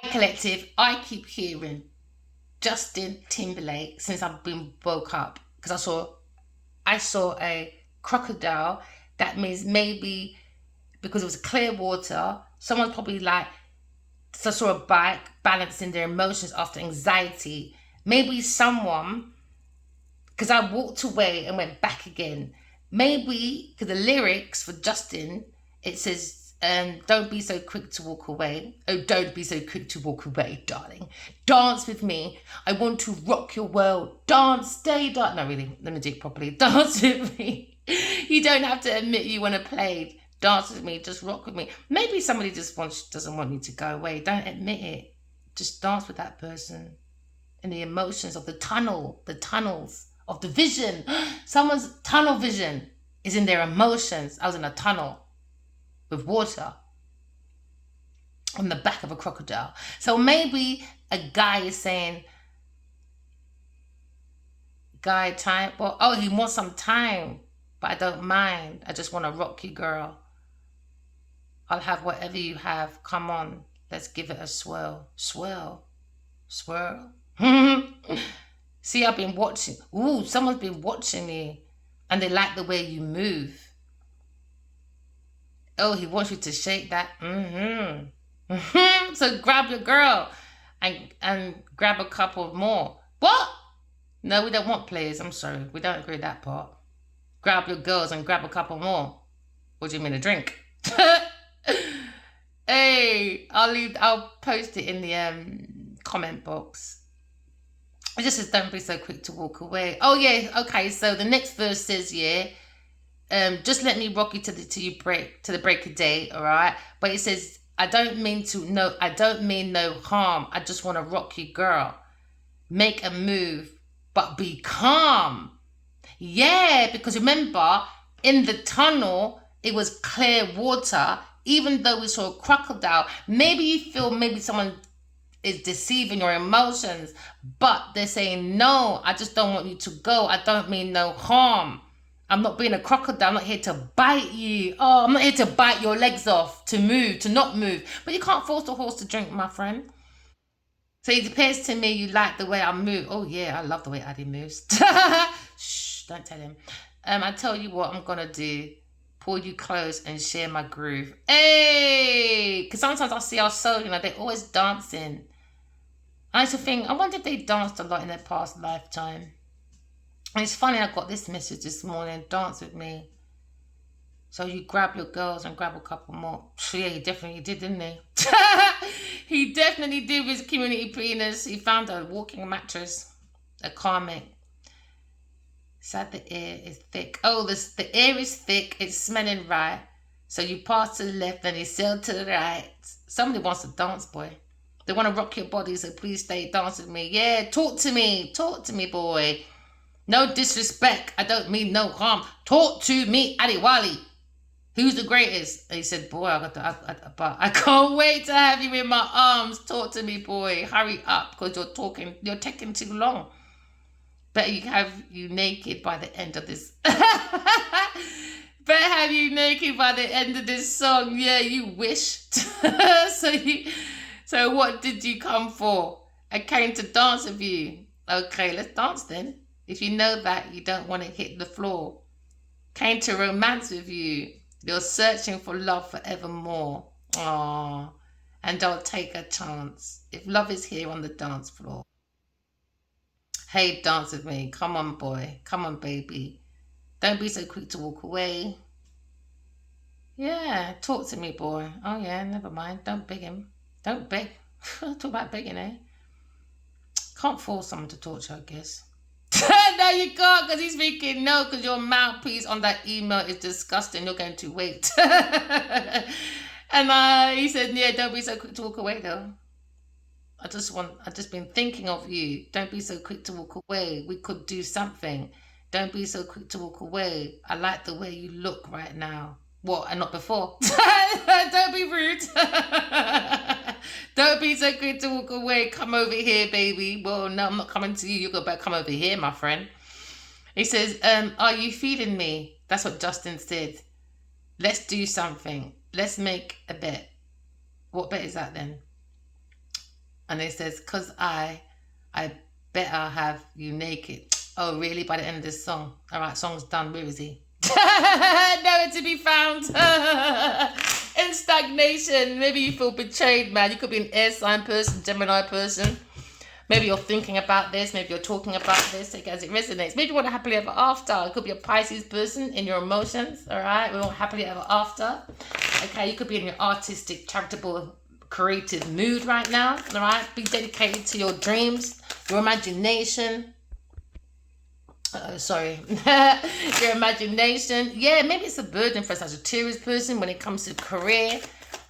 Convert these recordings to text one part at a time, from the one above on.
Collective, I keep hearing Justin Timberlake since I've been woke up because I saw a crocodile. That means maybe because it was clear water, someone's probably like, so I saw a bike balancing their emotions after anxiety. Maybe someone, because I walked away and went back again. Maybe because the lyrics for Justin, it says, don't be so quick to walk away. Oh, don't be so quick to walk away, darling. Dance with me. I want to rock your world. Dance, stay, dance. No, really, let me do it properly. Dance with me. You don't have to admit you want to play. Dance with me, just rock with me. Maybe somebody just doesn't want you to go away. Don't admit it. Just dance with that person. And the emotions of the tunnels of the vision. Someone's tunnel vision is in their emotions. I was in a tunnel with water on the back of a crocodile. So maybe a guy is saying, guy, time. Well, oh, he wants some time, but I don't mind. I just want to rock you, girl. I'll have whatever you have. Come on, let's give it a swirl. Swirl. Swirl. See, I've been watching. Ooh, someone's been watching me and they like the way you move. Oh, he wants you to shake that. So grab your girl and grab a couple more. What? No, we don't want players. I'm sorry. We don't agree with that part. Grab your girls and grab a couple more. What do you mean, a drink? Hey, I'll post it in the comment box. It just says, don't be so quick to walk away. Oh yeah, okay, so the next verse says, yeah, just let me rock you to the break of day, all right? But it says, I don't mean no harm. I just want to rock you, girl. Make a move, but be calm. Yeah, because remember, in the tunnel, it was clear water. Even though we saw a crocodile, maybe you feel maybe someone is deceiving your emotions, but they're saying, no, I just don't want you to go. I don't mean no harm. I'm not being a crocodile. I'm not here to bite you. Oh, I'm not here to bite your legs off, to not move. But you can't force the horse to drink, my friend. So it appears to me you like the way I move. Oh yeah, I love the way Addy moves. Shh, don't tell him. I tell you what I'm gonna do. Pull you close and share my groove. Hey! Because sometimes I see our soul, they're always dancing. I used to think, I wonder if they danced a lot in their past lifetime. And it's funny, I got this message this morning, dance with me. So you grab your girls and grab a couple more. Yeah, he definitely did, didn't he? He definitely did with his community penis. He found a walking mattress, a karmic. Said the air is thick. Oh, the air is thick. It's smelling right. So you pass to the left and you sail to the right. Somebody wants to dance, boy. They want to rock your body, so please stay dance with me. Yeah, talk to me. Talk to me, boy. No disrespect. I don't mean no harm. Talk to me, Adiwali. Who's the greatest? And he said, boy, I can't wait to have you in my arms. Talk to me, boy. Hurry up, because you're taking too long. Better have you naked by the end of this. Better have you naked by the end of this song. Yeah, you wished. So what did you come for? I came to dance with you. Okay, let's dance then. If you know that you don't want to hit the floor. Came to romance with you. You're searching for love forevermore. Aww. And I'll take a chance. If love is here on the dance floor. Hey, dance with me. Come on, boy. Come on, baby. Don't be so quick to walk away. Yeah, talk to me, boy. Oh, yeah, never mind. Don't beg him. Don't beg. Talk about begging, eh? Can't force someone to talk to you, I guess. No, you can't, because he's thinking, no, because your mouthpiece on that email is disgusting. You're going to wait. And he said, yeah, don't be so quick to walk away, though. I just been thinking of you. Don't be so quick to walk away. We could do something. Don't be so quick to walk away. I like the way you look right now. What, and not before? Don't be rude. Don't be so quick to walk away. Come over here, baby. Well, no, I'm not coming to you. You got better come over here, my friend. He says, are you feeling me? That's what Justin said. Let's do something. Let's make a bet. What bet is that then? And it says, "Cause I better have you naked." Oh, really? By the end of this song. All right, song's done. Where is he? Nowhere to be found. In stagnation. Maybe you feel betrayed, man. You could be an air sign person, Gemini person. Maybe you're thinking about this. Maybe you're talking about this. Take it as it resonates. Maybe you want a happily ever after. It could be a Pisces person in your emotions. All right. We want happily ever after. Okay. You could be in your artistic, charitable, creative mood right now. All right. Be dedicated to your dreams, your imagination. Your imagination. Yeah, maybe it's a burden for a Sagittarius person when it comes to career.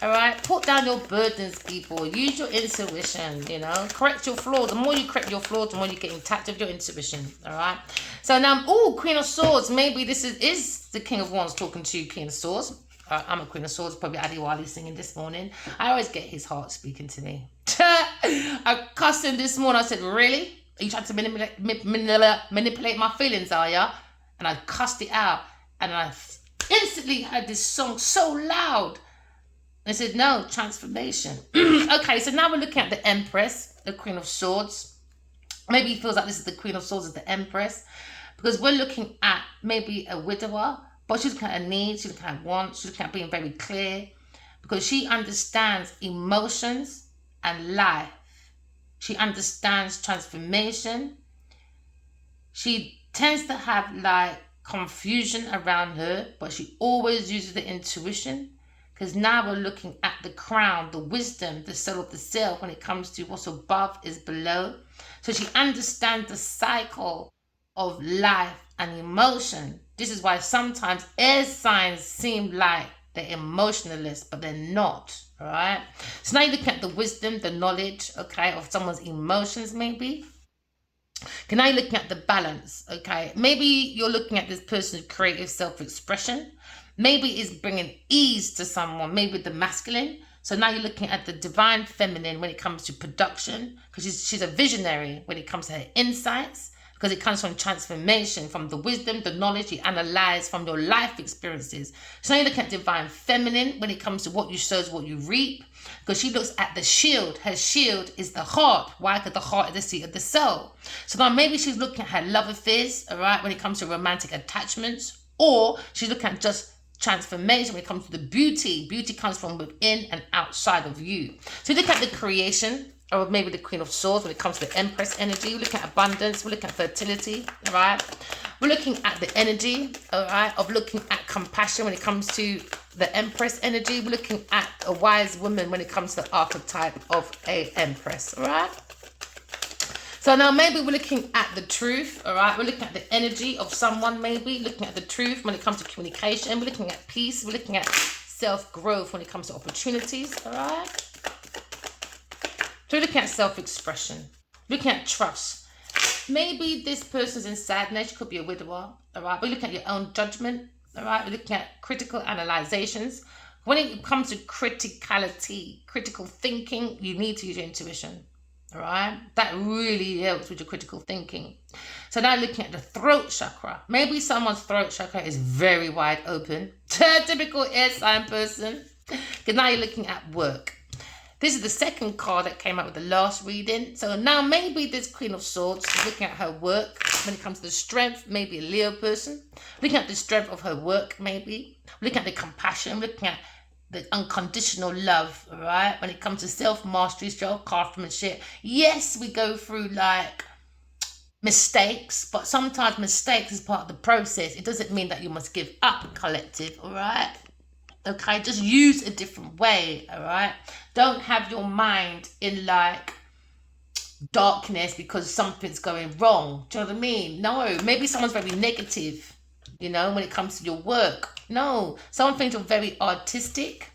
All right, put down your burdens, people. Use your intuition, you know. Correct your flaws. The more you correct your flaws, the more you get in touch with your intuition, all right? So now, Queen of Swords. Maybe this is the King of Wands talking to you, Queen of Swords. I'm a Queen of Swords, probably Adiwali singing this morning. I always get his heart speaking to me. I cussed him this morning. I said, really? Are you trying to manipulate my feelings, are ya? And I cussed it out. And I instantly heard this song so loud. I said, no, transformation. Okay, so now we're looking at the Empress, the Queen of Swords. Maybe he feels like this is the Queen of Swords as the Empress. Because we're looking at maybe a widower, but she's looking at her needs, she's looking at wants, she's looking at being very clear. Because she understands emotions and life. She understands transformation. She tends to have like confusion around her, but she always uses the intuition. Because now we're looking at the crown, the wisdom, the soul of the self when it comes to what's above is below. So she understands the cycle of life and emotion. This is why sometimes air signs seem like they're emotionalists, but they're not. All right. So now you look at the wisdom, the knowledge, okay, of someone's emotions, maybe. Okay, now you're looking at the balance, okay. Maybe you're looking at this person's creative self-expression. Maybe it's bringing ease to someone, maybe the masculine. So now you're looking at the divine feminine when it comes to production, because she's a visionary when it comes to her insights. Because it comes from transformation, from the wisdom, the knowledge you analyze from your life experiences. So now you look at divine feminine when it comes to what you sow is what you reap. Because she looks at the shield. Her shield is the heart. Why? Because the heart is the seat of the soul. So now maybe she's looking at her love affairs, all right, when it comes to romantic attachments. Or she's looking at just transformation when it comes to the beauty. Beauty comes from within and outside of you. So you look at the creation, or maybe the Queen of Swords when it comes to the Empress energy. We're looking at abundance. We're looking at fertility, all right? We're looking at the energy, all right, of looking at compassion when it comes to the Empress energy. We're looking at a wise woman when it comes to the archetype of a Empress, all right? So now maybe we're looking at the truth, all right? We're looking at the energy of someone, maybe. Looking at the truth when it comes to communication. We're looking at peace. We're looking at self-growth when it comes to opportunities, all right? So we're looking at self-expression, looking at trust. Maybe this person's in sadness, could be a widower, all right? We're looking at your own judgment, all right? We're looking at critical analyzations. When it comes to criticality, critical thinking, you need to use your intuition, all right? That really helps with your critical thinking. So now looking at the throat chakra. Maybe someone's throat chakra is very wide open. Typical air sign person. Because now you're looking at work. This is the second card that came out with the last reading. So now maybe this Queen of Swords is looking at her work when it comes to the strength, maybe a Leo person. Looking at the strength of her work, maybe. Looking at the compassion, looking at the unconditional love, all right? When it comes to self-mastery, self-craftsmanship. Yes, we go through like mistakes, but sometimes mistakes is part of the process. It doesn't mean that you must give up, collective, all right? Okay, just use a different way, all right? Don't have your mind in like darkness because something's going wrong. Do you know what I mean? No, maybe someone's very negative, you know, when it comes to your work. No, someone thinks you're very artistic,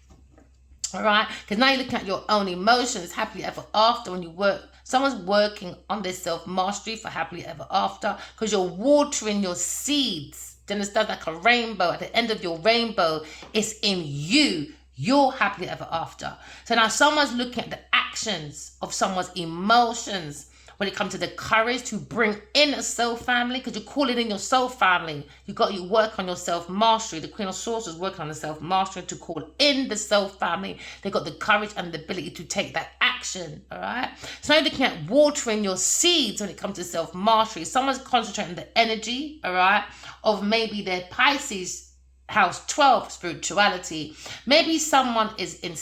all right? Because now you're looking at your own emotions, happily ever after when you work. Someone's working on their self-mastery for happily ever after because you're watering your seeds. Do you understand? Like a rainbow. At the end of your rainbow, it's in you. You're happily ever after. So now someone's looking at the actions of someone's emotions when it comes to the courage to bring in a soul family, because you're calling in your soul family. You work on your self-mastery. The Queen of Swords is working on the self-mastery to call in the soul family. They got the courage and the ability to take that action, all right? So now you're looking at watering your seeds when it comes to self-mastery. Someone's concentrating the energy, all right, of maybe their Pisces house 12 spirituality. Maybe someone is in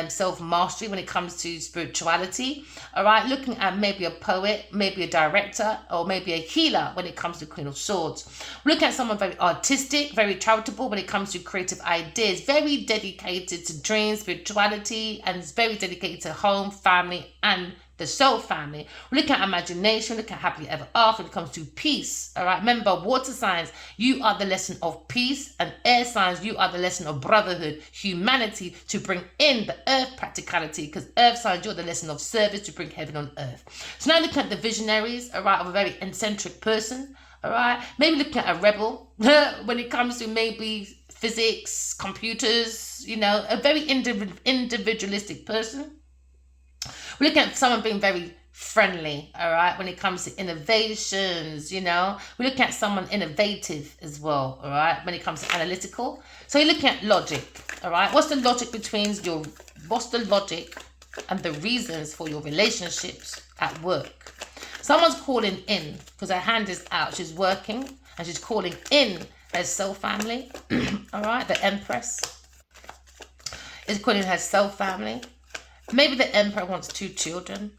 self-mastery when it comes to spirituality, all right, looking at maybe a poet, maybe a director, or maybe a healer when it comes to Queen of Swords. We're looking at someone very artistic, very charitable when it comes to creative ideas, very dedicated to dreams, spirituality, and is very dedicated to home, family, and the soul family. We're looking at imagination, looking at happily ever after when it comes to peace. All right. Remember, water signs, you are the lesson of peace, and air signs, you are the lesson of brotherhood, humanity, to bring in the earth practicality, because earth signs, you're the lesson of service to bring heaven on earth. So now looking at the visionaries, all right, of a very eccentric person, all right, maybe looking at a rebel when it comes to maybe physics, computers, you know, a very individualistic person. We're looking at someone being very friendly, all right, when it comes to innovations, you know. We're looking at someone innovative as well, all right, when it comes to analytical. So you're looking at logic, all right. What's the logic and the reasons for your relationships at work? Someone's calling in because her hand is out. She's working and she's calling in her soul family, all right. The Empress is calling her soul family. Maybe the Emperor wants 2 children,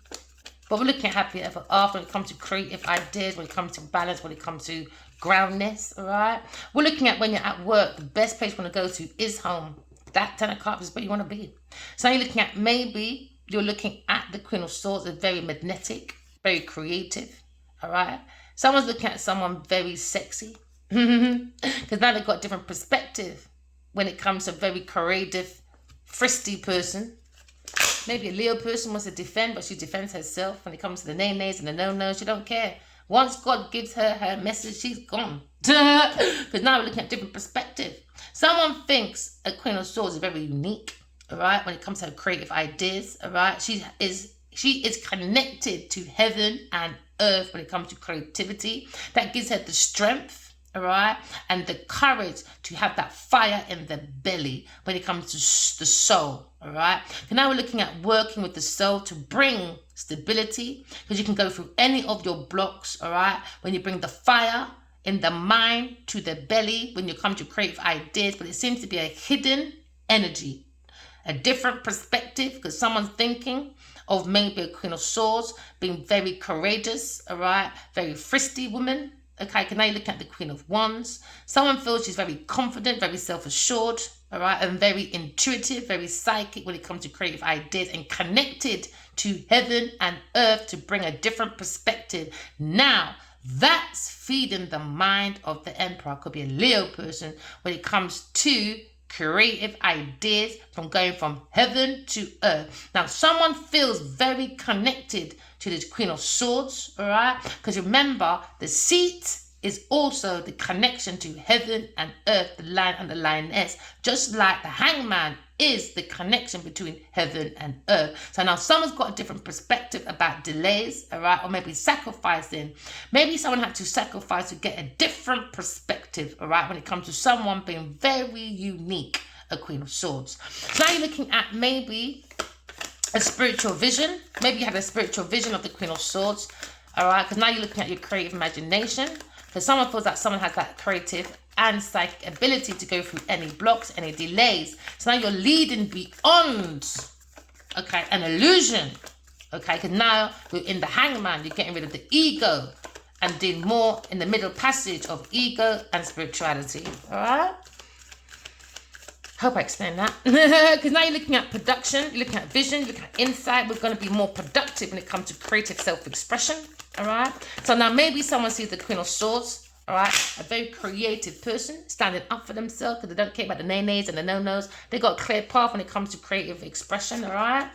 but we're looking at happy ever after when it comes to creative ideas, when it comes to balance, when it comes to groundness, all right? We're looking at when you're at work, the best place you want to go to is home. That 10 of Cups is where you want to be. So you're looking at maybe you're looking at the Queen of Swords as very magnetic, very creative, all right? Someone's looking at someone very sexy because now they've got a different perspective when it comes to a very creative, frisky person. Maybe a Leo person wants to defend, but she defends herself when it comes to the nay-nays and the no-nos. She don't care. Once God gives her her message, she's gone. Because now we're looking at different perspective. Someone thinks a Queen of Swords is very unique, all right, when it comes to her creative ideas, all right? She is connected to heaven and earth when it comes to creativity. That gives her the strength, all right, and the courage to have that fire in the belly when it comes to the soul, all right. So now we're looking at working with the soul to bring stability, because you can go through any of your blocks, all right, when you bring the fire in the mind to the belly when you come to creative ideas, but it seems to be a hidden energy, a different perspective, because someone's thinking of maybe a Queen of Swords being very courageous, all right, very frisky woman. Okay, can I look at the Queen of Wands? Someone feels she's very confident, very self-assured, all right, and very intuitive, very psychic when it comes to creative ideas, and connected to heaven and earth to bring a different perspective. Now, that's feeding the mind of the Emperor. Could be a Leo person when it comes to creative ideas, from going from heaven to earth. Now, someone feels very connected to this Queen of Swords, all right? Because remember, the seat is also the connection to heaven and earth, the lion and the lioness, just like the Hangman is the connection between heaven and earth. So now someone's got a different perspective about delays, all right, or maybe sacrificing. Maybe someone had to sacrifice to get a different perspective, all right, when it comes to someone being very unique, a Queen of Swords. So now you're looking at maybe a spiritual vision. Maybe you had a spiritual vision of the Queen of Swords, all right, because now you're looking at your creative imagination. Because someone feels that someone has that creative and psychic ability to go through any blocks, any delays. So now you're leading beyond, okay, an illusion, okay, because now you're in the Hangman, you're getting rid of the ego and doing more in the middle passage of ego and spirituality, all right? Hope I explained that. Because now you're looking at production, you're looking at vision, you're looking at insight. We're going to be more productive when it comes to creative self-expression, all right? So now maybe someone sees the Queen of Swords, all right? A very creative person, standing up for themselves because they don't care about the nay-nays and the no-nos. They got a clear path when it comes to creative expression, all right?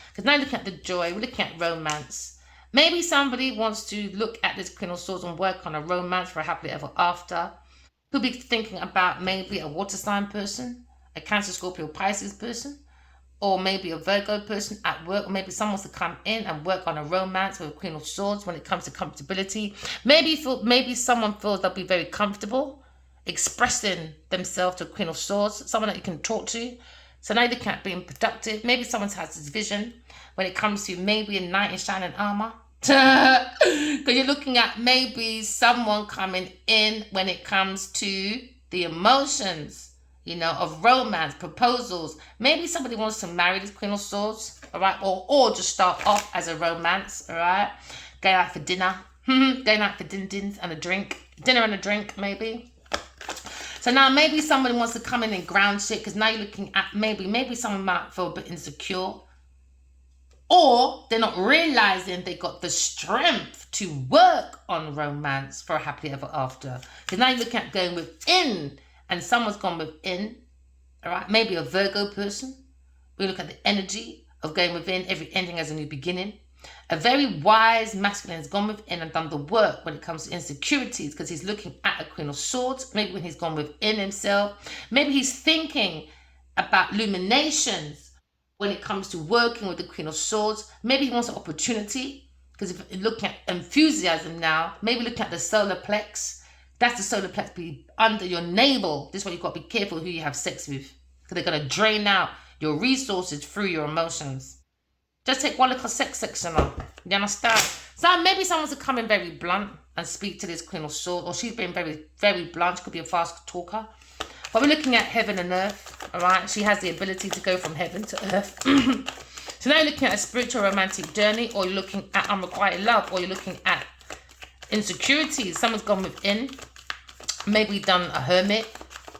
Because now you're looking at the joy, we're looking at romance. Maybe somebody wants to look at this Queen of Swords and work on a romance for a happily ever after. Could be thinking about maybe a water sign person, a Cancer, Scorpio, Pisces person, or maybe a Virgo person at work, or maybe someone wants to come in and work on a romance with a Queen of Swords when it comes to comfortability. Maybe someone feels they'll be very comfortable expressing themselves to a Queen of Swords, someone that you can talk to. So now they can't be productive. Maybe someone has this vision when it comes to maybe a knight in shining armor. Because you're looking at maybe someone coming in when it comes to the emotions, you know, of romance, proposals. Maybe somebody wants to marry this Queen of Swords, all right? Or just start off as a romance, all right? Going out for dinner, going out for din-dins and a drink. Dinner and a drink, maybe. So now maybe somebody wants to come in and ground shit, because now you're looking at maybe someone might feel a bit insecure. Or they're not realizing they got the strength to work on romance for a happily ever after. Because now you're looking at going within, and someone's gone within, all right? Maybe a Virgo person. We look at the energy of going within. Every ending has a new beginning. A very wise masculine has gone within and done the work when it comes to insecurities, because he's looking at a Queen of Swords. Maybe when he's gone within himself. Maybe he's thinking about illuminations when it comes to working with the Queen of Swords. Maybe he wants an opportunity, because if you're looking at enthusiasm now, maybe looking at the solar plex. That's the solar plex be under your navel. This is why you've got to be careful who you have sex with, because they're going to drain out your resources through your emotions. Just take one little sex section off. You understand? So maybe someone's to come in very blunt and speak to this Queen of Swords, or she's been very, very blunt. She could be a fast talker. But we're looking at heaven and earth, all right? She has the ability to go from heaven to earth. So now you're looking at a spiritual romantic journey, or you're looking at unrequited love, or you're looking at insecurities. Someone's gone within, maybe done a hermit,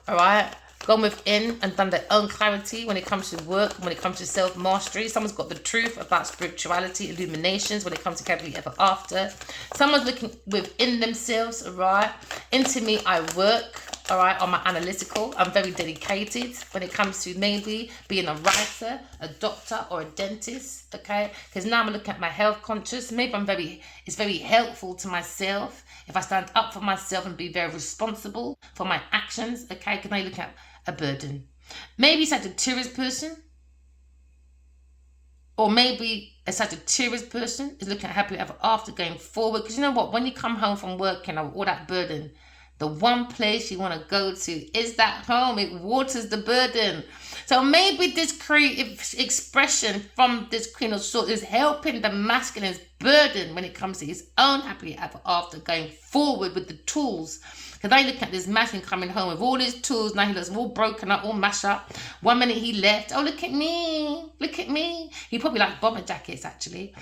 all right? Gone within and done their own clarity when it comes to work, when it comes to self-mastery. Someone's got the truth about spirituality, illuminations when it comes to happily ever after. Someone's looking within themselves, all right? Into me, I work, all right, on my analytical. I'm very dedicated when it comes to maybe being a writer, a doctor, or a dentist, okay? Because now I'm looking at my health conscious. Maybe it's very helpful to myself if I stand up for myself and be very responsible for my actions, okay? Because now you look at a burden. Maybe Sagittarius person, or maybe a Sagittarius person is looking at happily ever after going forward. Because you know what? When you come home from work and all that burden, the one place you want to go to is that home. It waters the burden. So maybe this creative expression from this Queen of Swords is helping the masculine's burden when it comes to his own happily ever after going forward with the tools. Because I look at this masculine coming home with all his tools. Now he looks all broken up, all mashed up. 1 minute he left. Oh, look at me. Look at me. He probably likes bomber jackets, actually.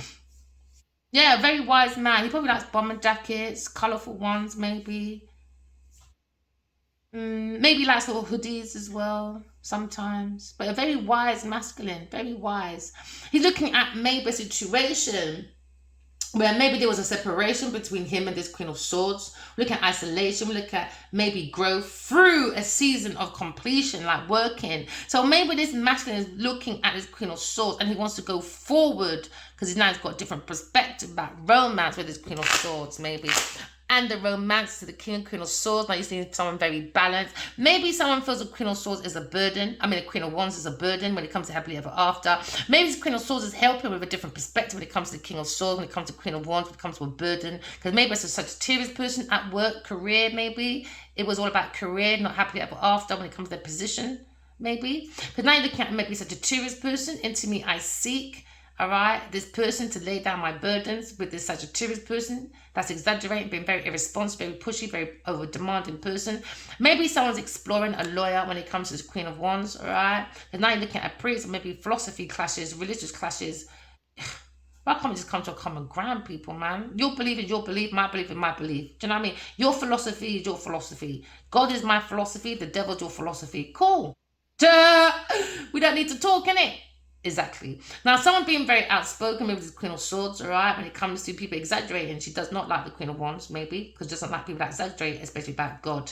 Yeah, a very wise man. He probably likes bomber jackets, colourful ones, maybe. Maybe likes little hoodies as well, sometimes. But a very wise masculine, very wise. He's looking at maybe a situation where maybe there was a separation between him and this Queen of Swords. We look at isolation. We look at maybe growth through a season of completion, like working. So maybe this masculine is looking at this Queen of Swords and he wants to go forward because now he's got a different perspective about romance with this Queen of Swords, maybe. And the romance to the King and Queen of Swords. Now you see someone very balanced. Maybe someone feels a Queen of Swords is a burden. I mean, a Queen of Wands is a burden when it comes to happily ever after. Maybe this Queen of Swords is helping with a different perspective when it comes to the King of Swords, when it comes to Queen of Wands, when it comes to a burden. Because maybe it's a Sagittarius person at work, career, maybe. It was all about career, not happily ever after when it comes to their position, maybe. Because now you're looking at maybe a Sagittarius person. Into me I seek. All right, this person to lay down my burdens with this Sagittarius person that's exaggerating, being very irresponsible, very pushy, very over-demanding person. Maybe someone's exploring a lawyer when it comes to the Queen of Wands, all right? Because now you're looking at a priest, maybe philosophy clashes, religious clashes. Why can't we just come to a common ground, people, man? Your belief is your belief, my belief is my belief. Do you know what I mean? Your philosophy is your philosophy. God is my philosophy, the devil's your philosophy. Cool. Duh! We don't need to talk, innit? Exactly. Now, someone being very outspoken, maybe the Queen of Swords, all right, when it comes to people exaggerating, she does not like the Queen of Wands, maybe, because she doesn't like people that exaggerate, especially about God,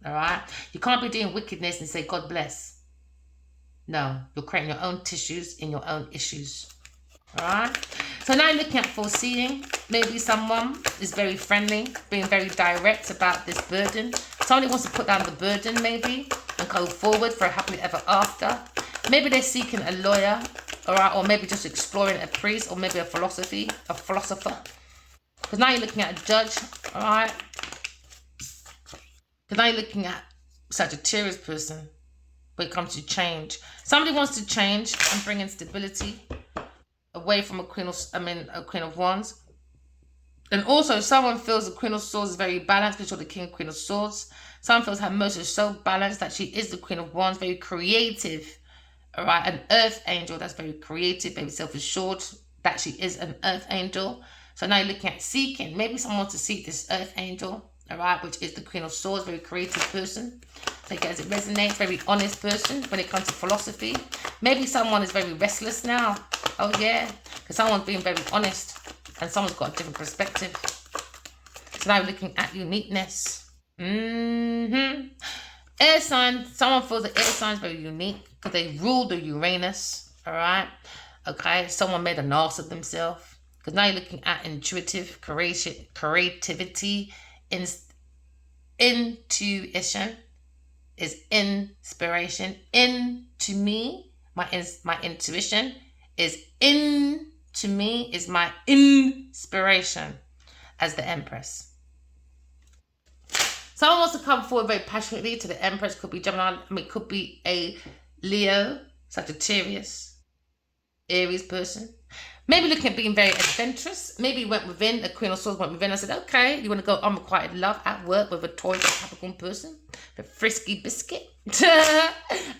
all right? You can't be doing wickedness and say, God bless. No, you're creating your own tissues in your own issues, all right? So now you're looking at foreseeing. Maybe someone is very friendly, being very direct about this burden. Somebody wants to put down the burden, maybe, and go forward for a happily ever after. Maybe they're seeking a lawyer, all right, or maybe just exploring a priest, or maybe a philosopher. Because now you're looking at a judge, all right. Because now you're looking at Sagittarius person when it comes to change. Somebody wants to change and bring in stability away from a Queen of Wands. And also, someone feels the Queen of Swords is very balanced, because you're the King of Queen of Swords. Someone feels her emotions is so balanced that she is the Queen of Wands, very creative. All right, an earth angel that's very creative, very self-assured, that she is an earth angel. So now you're looking at seeking. Maybe someone wants to seek this earth angel, all right, which is the Queen of Swords, very creative person. Take it as it resonates, very honest person when it comes to philosophy. Maybe someone is very restless now. Oh yeah, because someone's being very honest and someone's got a different perspective. So now we're looking at uniqueness. Air sign, someone feels the air sign is very unique because they rule the Uranus, all right? Okay, someone made an ass of themselves. Because now you're looking at intuitive, creativity, intuition is inspiration. To me, my intuition is to me is my inspiration as the Empress. Someone wants to come forward very passionately to the Empress. Could be Gemini. It could be a Leo, Sagittarius, Aries person. Maybe looking at being very adventurous. Maybe you went within, a Queen of Swords went within and said, okay, you want to go unrequited love at work with a Taurus or Capricorn person, the frisky biscuit.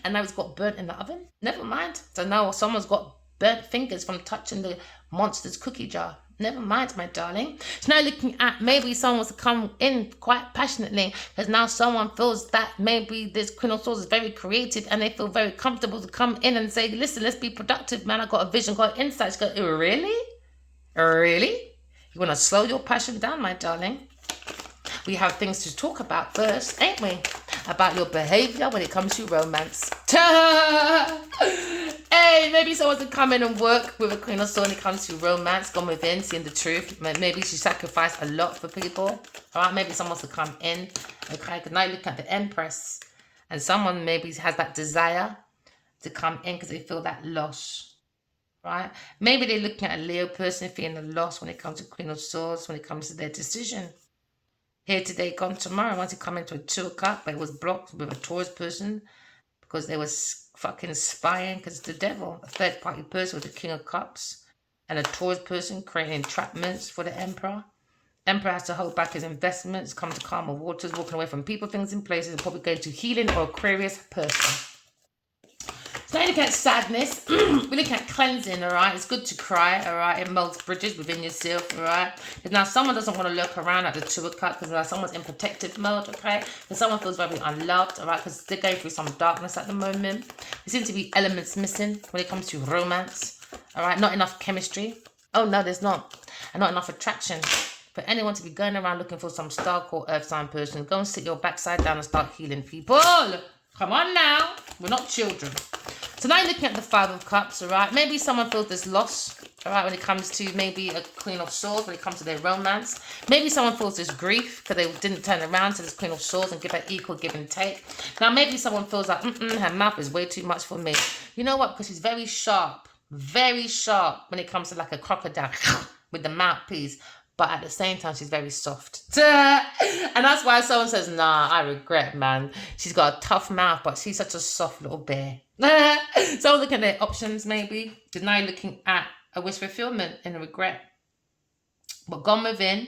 And now it's got burnt in the oven. Never mind. So now someone's got burnt fingers from touching the monster's cookie jar. Never mind, my darling. So now looking at maybe someone wants to come in quite passionately, because now someone feels that maybe this Queen of Swords is very creative and they feel very comfortable to come in and say, listen, let's be productive, man. I got a vision, got insights. Go, really? Really? You want to slow your passion down, my darling? We have things to talk about first, ain't we? About your behavior when it comes to romance. Hey, maybe someone to come in and work with a Queen of Swords when it comes to romance, gone within, seeing the truth. Maybe she sacrificed a lot for people. All right, maybe someone wants to come in. Okay, because now you look at the Empress. And someone maybe has that desire to come in because they feel that loss. Right? Maybe they're looking at a Leo person feeling a loss when it comes to Queen of Swords, when it comes to their decision. Here today, gone tomorrow. I want to come into a 2 o'clock, but it was blocked with a Taurus person because they was fucking spying, because it's the devil. A third party person with the King of Cups and a Taurus person creating entrapments for the Emperor. Emperor has to hold back his investments, come to calmer waters, walking away from people, things, and places, and probably going to healing or Aquarius person. So now you look at sadness. We're looking at cleansing, all right? It's good to cry, all right? It melts bridges within yourself, all right? Because now someone doesn't want to look around at the 2 o'clock because now someone's in protective mode, okay? And someone feels very unloved, all right? Because they're going through some darkness at the moment. There seems to be elements missing when it comes to romance, all right? Not enough chemistry. Oh, no, there's not. And not enough attraction. For anyone to be going around looking for some star-core earth sign person, go and sit your backside down and start healing people. Come on now. We're not children. So now you're looking at the 5 of Cups, all right? Maybe someone feels this loss, all right, when it comes to maybe a Queen of Swords, when it comes to their romance. Maybe someone feels this grief because they didn't turn around to this Queen of Swords and give her equal give and take. Now maybe someone feels like, her mouth is way too much for me. You know what? Because she's very sharp when it comes to like a crocodile with the mouthpiece. But at the same time, she's very soft. And that's why someone says, nah, I regret, man. She's got a tough mouth, but she's such a soft little bear. So I'm looking at their options, maybe. Because now you're looking at a wish fulfillment and a regret. But gone within.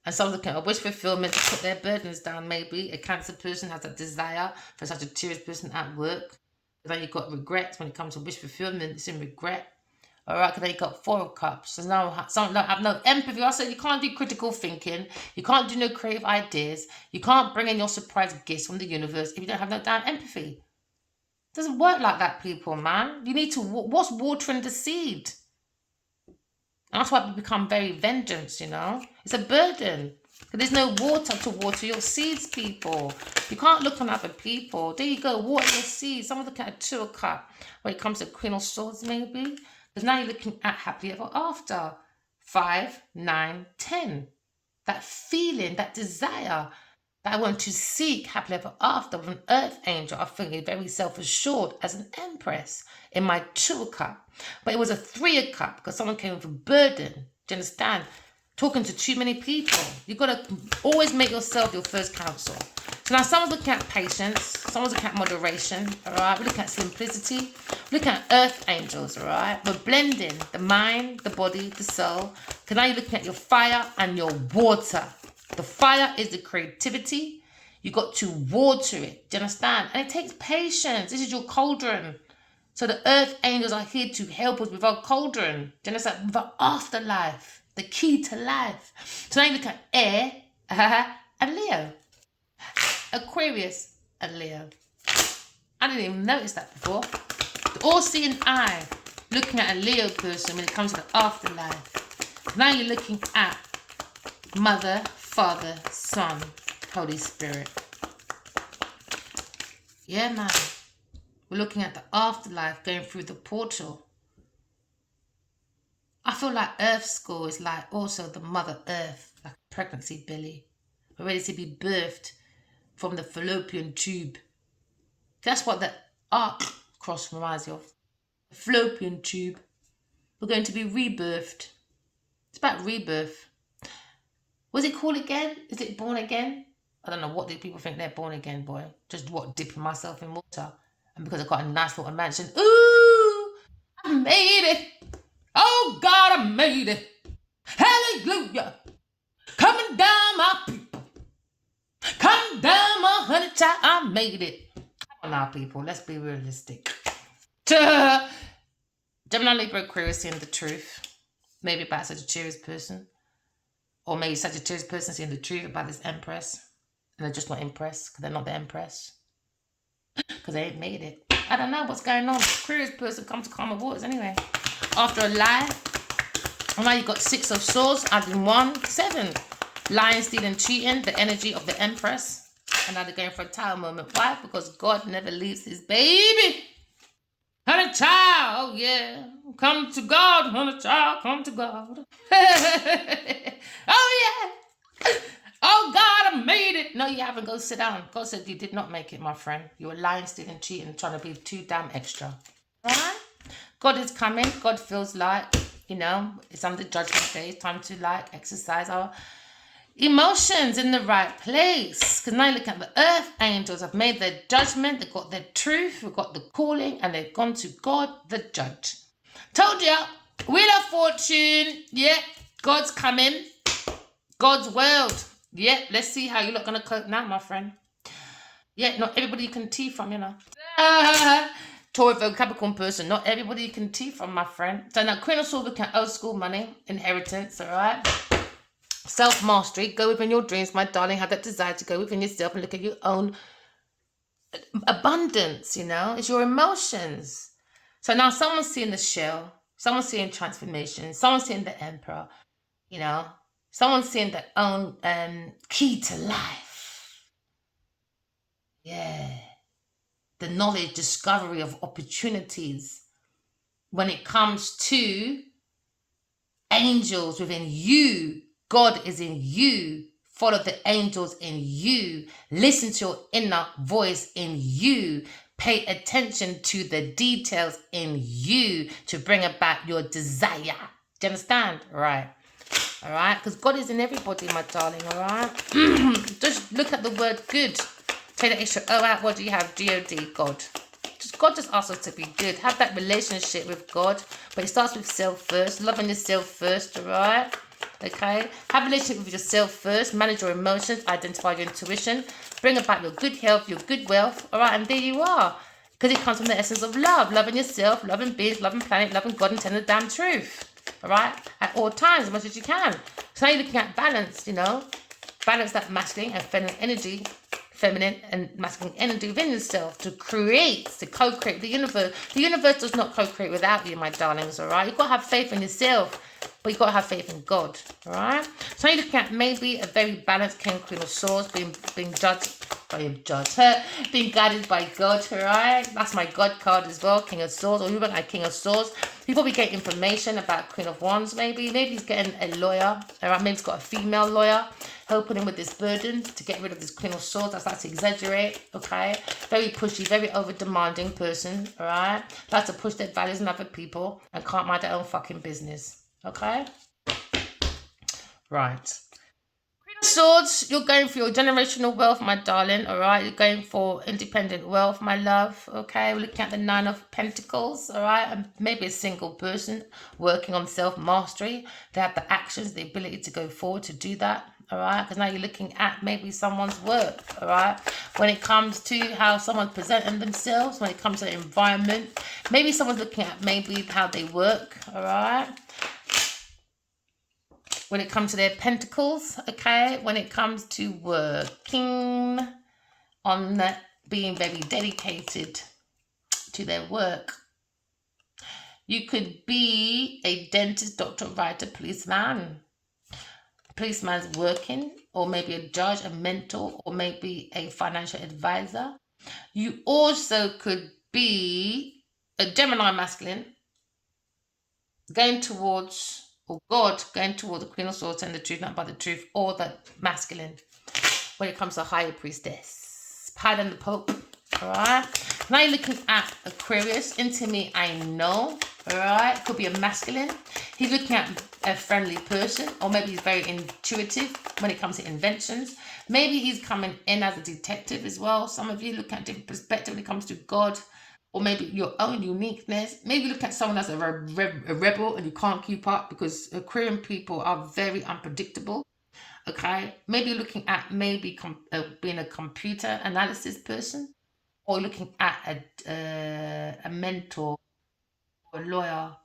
And someone's looking at a wish fulfillment to put their burdens down, maybe. A Cancer person has a desire for such a Sagittarius person at work. But then you've got regrets when it comes to wish fulfillment. It's in regret. All right, because they got 4 of Cups. So now some don't have no empathy. I said you can't do critical thinking. You can't do no creative ideas. You can't bring in your surprise gifts from the universe if you don't have no damn empathy. It doesn't work like that, people, man. You need to, what's watering the seed? And that's why we become very vengeance, you know. It's a burden. Because there's no water to water your seeds, people. You can't look on other people. There you go, water your seeds. Someone's looking at a 2 of Cups when it comes to Queen of Swords, maybe. Because now you're looking at happily ever after. 5, 9, 10. That feeling, that desire, I want to seek happily ever after with an earth angel. I think you're very self-assured as an empress in my 2 of cup. But it was a 3 of cup because someone came with a burden. Do you understand? Talking to too many people. You've got to always make yourself your first counsel. So now someone's looking at patience. Someone's looking at moderation. All right. We're looking at simplicity. We're looking at earth angels. All right. We're blending the mind, the body, the soul. Because now you're looking at your fire and your water. The fire is the creativity. You got to water it. Do you understand? And it takes patience. This is your cauldron. So the earth angels are here to help us with our cauldron. Do you understand? With our afterlife. The key to life. So now you look at air and Leo. Aquarius and Leo. I didn't even notice that before. The all-seeing eye. Looking at a Leo person when it comes to the afterlife. Now you're looking at Mother, Father, Son, Holy Spirit. Yeah, man. We're looking at the afterlife, going through the portal. I feel like Earth school is like also the Mother Earth, like a pregnancy belly. We're ready to be birthed from the fallopian tube. That's what the arc cross reminds you of. The fallopian tube. We're going to be rebirthed. It's about rebirth. What's it called again? Is it born again? I don't know what do people think they're born again, boy. Just what, dipping myself in water. And because I've got a nice little mansion. Ooh, I made it. Oh God, I made it. Hallelujah. Coming down my people. Come down my honey child. I made it. Come on now, people. Let's be realistic. Gemini, Libra, Aquarius seeing the truth. Maybe about Sagittarius person. Or maybe Sagittarius person seeing the truth about this Empress. And they're just not impressed because they're not the Empress. Because they ain't made it. I don't know what's going on. Aquarius person comes to calmer waters anyway. After a lie. And now you've got 6 of swords. Adding 1, 7. Lying, stealing, cheating. The energy of the Empress. And now they're going for a tower moment. Why? Because God never leaves his baby. Honey child, oh yeah. Come to God, honey child, come to God. Oh yeah. Oh God, I made it. No, you haven't. Go sit down. God said you did not make it, my friend. You were lying, stealing, cheating, trying to be too damn extra. Alright? God is coming. God feels like, it's under judgment day. It's time to exercise our emotions in the right place. Because now you look at the earth angels have made their judgment. They've got their truth. We've got the calling. And they've gone to God, the judge. Told ya. Wheel of Fortune. Yeah. God's coming. God's world. Yeah. Let's see how you're not going to cope now, my friend. Yeah. Not everybody you can tea from, Taurus, Virgo, Capricorn person. Not everybody you can tea from, my friend. So now Queen of Swords looking at old school money. Inheritance. All right. Self-mastery, go within your dreams, my darling. Have that desire to go within yourself and look at your own abundance, It's your emotions. So now someone's seeing the shell, someone's seeing transformation, someone's seeing the emperor, someone's seeing their own key to life. Yeah. The knowledge, discovery of opportunities when it comes to angels within you. God is in you. Follow the angels in you. Listen to your inner voice in you. Pay attention to the details in you to bring about your desire. Do you understand? Right. All right. Because God is in everybody, my darling. All right. Just look at the word good. Take the extra O out. What do you have? G-O-D. God. God just asks us to be good. Have that relationship with God. But it starts with self first. Loving yourself first. All right. Okay, have a relationship with yourself first. Manage your emotions. Identify your intuition. Bring about your good health, your good wealth. All right, and there you are. Because it comes from the essence of love. Loving yourself, loving beings, loving planet, loving God, and telling the damn truth. All right, at all times, as much as you can. So now you're looking at balance, Balance that masculine and feminine and masculine energy within yourself to create, to co-create the universe. The universe does not co-create without you, my darlings, all right? You've got to have faith in yourself. But you've got to have faith in God, all right? So you're looking at maybe a very balanced King, Queen of Swords being judged by a judge. Being guided by God, right? That's my God card as well, King of Swords. Or you want like King of Swords. He probably get information about Queen of Wands, maybe. Maybe he's getting a lawyer, all right? Maybe he's got a female lawyer helping him with this burden to get rid of this Queen of Swords. That's like to exaggerate, okay? Very pushy, very over-demanding person, all right? Likes to push their values on other people and can't mind their own fucking business, okay? Right. Swords, you're going for your generational wealth, my darling, all right? You're going for independent wealth, my love, okay? We're looking at the Nine of Pentacles, all right? And maybe a single person working on self-mastery. They have the actions, the ability to go forward to do that, all right? Because now you're looking at maybe someone's work, all right? When it comes to how someone's presenting themselves, when it comes to the environment, maybe someone's looking at maybe how they work, all right? When it comes to their pentacles, okay? When it comes to working on being very dedicated to their work. You could be a dentist, doctor, writer, policeman. Policeman's working, or maybe a judge, a mentor, or maybe a financial advisor. You also could be a Gemini masculine going towards, or God going toward the Queen of Swords and the truth, not by the truth, or the masculine when it comes to higher priestess. Pardon the Pope, all right? Now you're looking at Aquarius. Into me, I know, all right? Could be a masculine. He's looking at a friendly person, or maybe he's very intuitive when it comes to inventions. Maybe he's coming in as a detective as well. Some of you look at different perspective when it comes to God, or maybe your own uniqueness. Maybe look at someone that's a rebel and you can't keep up, because Aquarian people are very unpredictable, okay? Maybe looking at maybe being a computer analysis person, or looking at a mentor or a lawyer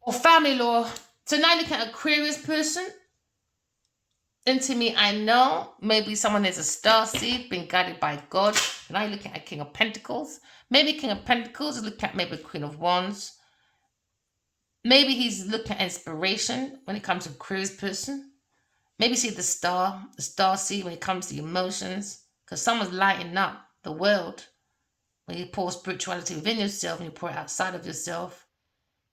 or family law. So now looking at Aquarius person. Into me, I know maybe someone is a star seed being guided by God. Now you're looking at King of Pentacles. Maybe King of Pentacles is looking at maybe Queen of Wands. Maybe he's looking at inspiration when it comes to Aquarius person. Maybe see the star seed when it comes to emotions. Because someone's lighting up the world when you pour spirituality within yourself and you pour it outside of yourself.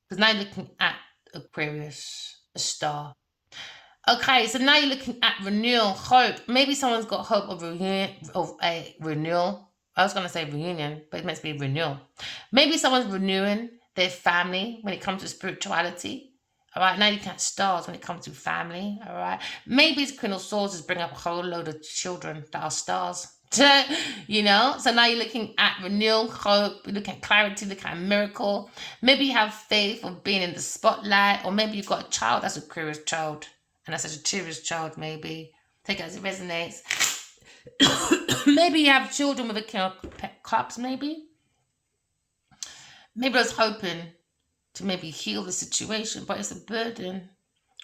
Because now you're looking at Aquarius, a star. Okay, so now you're looking at renewal, hope. Maybe someone's got hope of a renewal. I was going to say reunion, but it meant to be renewal. Maybe someone's renewing their family when it comes to spirituality. All right, now you looking at stars when it comes to family. All right, maybe it's Queen of Swords is bringing up a whole load of children that are stars. You know, so now you're looking at renewal, hope, you're looking at clarity, looking at a miracle. Maybe you have faith of being in the spotlight, or maybe you've got a child that's a curious child. And that's such a curious child, maybe. Take it as it resonates. Maybe you have children with a King of Cups, maybe. Maybe I was hoping to maybe heal the situation, but it's a burden.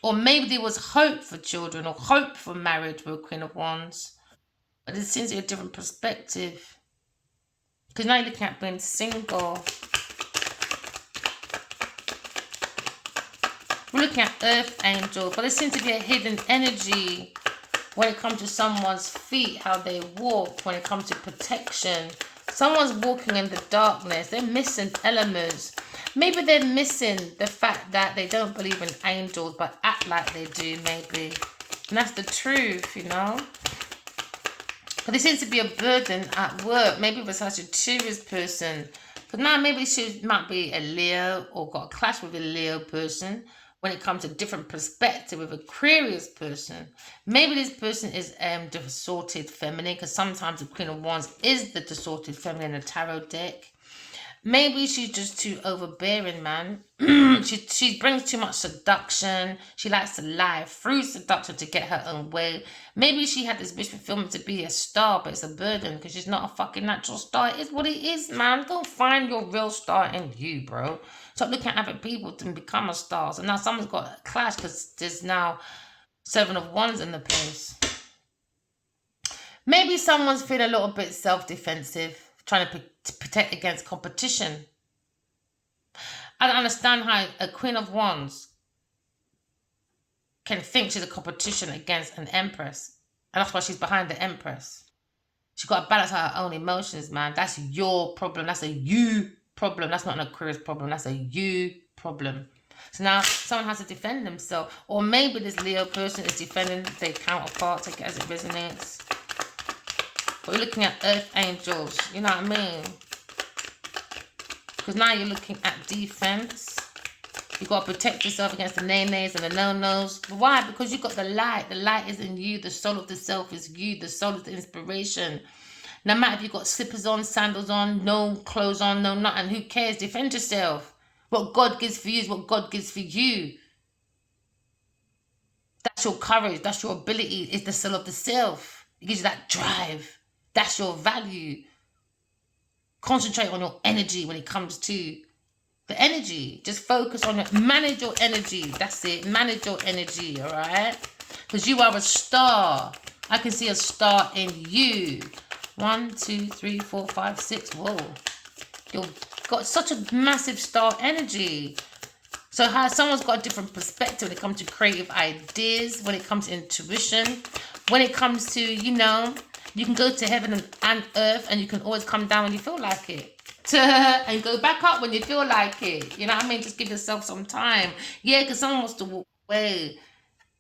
Or maybe there was hope for children or hope for marriage with a Queen of Wands. But it seems to be a different perspective. Because now you're looking at being single. We're looking at Earth Angel, but there seems to be a hidden energy when it comes to someone's feet, how they walk, when it comes to protection. Someone's walking in the darkness. They're missing elements. Maybe they're missing the fact that they don't believe in angels, but act like they do, maybe. And that's the truth, you know. But there seems to be a burden at work. Maybe it was such a curious person. But now maybe she might be a Leo or got a clash with a Leo person. When it comes to different perspective with Aquarius person, maybe this person is distorted feminine, because sometimes the Queen of Wands is the distorted feminine in the tarot deck. Maybe she's just too overbearing, man. she brings too much seduction. She likes to lie through seduction to get her own way. Maybe she had this wish fulfillment to be a star, but it's a burden because she's not a fucking natural star. It is what it is, man. Go find your real star in you, bro. Stop looking at other people to become a star. So now someone's got a clash because there's now 7 of Wands in the place. Maybe someone's feeling a little bit self-defensive, trying to protect against competition. I don't understand how a Queen of Wands can think she's a competition against an Empress. And that's why she's behind the Empress. She's got to balance her own emotions, man. That's your problem. That's a you problem. That's not an Aquarius problem. That's a you problem. So now someone has to defend themselves. Or maybe this Leo person is defending their counterpart. Take it as it resonates. But you're looking at earth angels. You know what I mean? Because now you're looking at defense. You got to protect yourself against the nay-nays and the no-nos. Why? Because you got the light. The light is in you. The soul of the self is you. The soul is the inspiration. No matter if you got slippers on, sandals on, no clothes on, no nothing. Who cares? Defend yourself. What God gives for you is what God gives for you. That's your courage. That's your ability. It's the soul of the self. It gives you that drive. That's your value. Concentrate on your energy when it comes to the energy. Just focus on it. Manage your energy. That's it. Manage your energy, all right? Because you are a star. I can see a star in you. 1, 2, 3, 4, 5, 6. Whoa. You've got such a massive star energy. So how someone's got a different perspective when it comes to creative ideas, when it comes to intuition, when it comes to, you know, you can go to heaven and earth and you can always come down when you feel like it. And go back up when you feel like it. You know what I mean? Just give yourself some time. Yeah, because someone wants to walk away.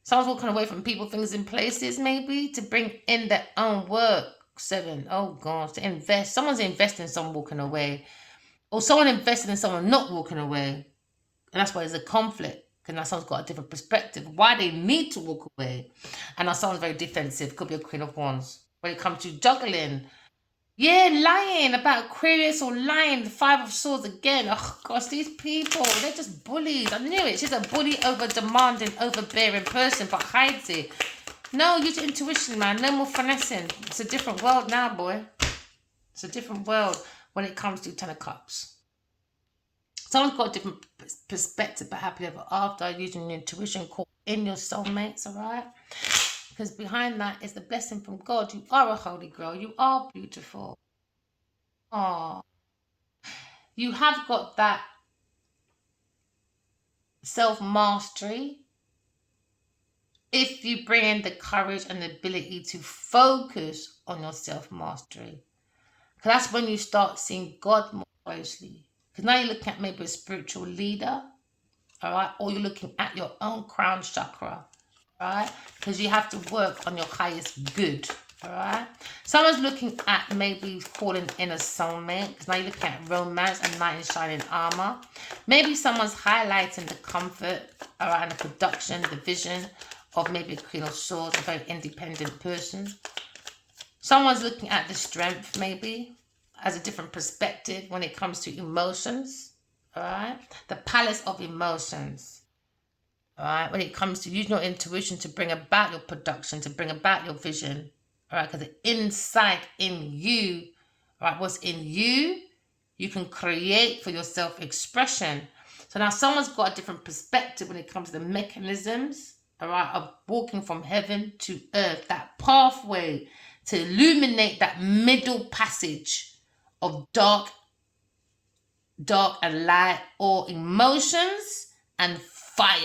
Someone's walking away from people, things, and places, maybe, to bring in their own work. 7. Oh, gosh. To invest. Someone's investing in someone walking away. Or someone invested in someone not walking away. And that's why there's a conflict. Because now someone's got a different perspective. Why they need to walk away. And now someone's very defensive. Could be a Queen of Wands. When it comes to juggling. Yeah, lying about Aquarius or lying. The 5 of Swords again. Oh, gosh, these people, they're just bullies. I knew it. She's a bully, over-demanding, overbearing person, but hides it. No, use your intuition, man. No more finessing. It's a different world now, boy. It's a different world when it comes to 10 of Cups. Someone's got a different perspective, but happily ever after, using your intuition, call in your soulmates, all right? Because behind that is the blessing from God. You are a holy girl. You are beautiful. Oh, you have got that self-mastery. If you bring in the courage and the ability to focus on your self-mastery. Because that's when you start seeing God more closely. Because now you're looking at maybe a spiritual leader. All right. Or you're looking at your own crown chakra. Right? Because you have to work on your highest good. All right. Someone's looking at maybe calling in a soulmate. Because now you're looking at romance and knight in shining armor. Maybe someone's highlighting the comfort, all right, and the production, the vision of maybe a Queen of Swords, a very independent person. Someone's looking at the strength, maybe, as a different perspective when it comes to emotions. All right. The palace of emotions. All right, when it comes to using your intuition to bring about your production, to bring about your vision, all right, because the insight in you, all right, what's in you, you can create for your self-expression. So now someone's got a different perspective when it comes to the mechanisms, all right, of walking from heaven to earth, that pathway to illuminate that middle passage of dark and light, or emotions and fire.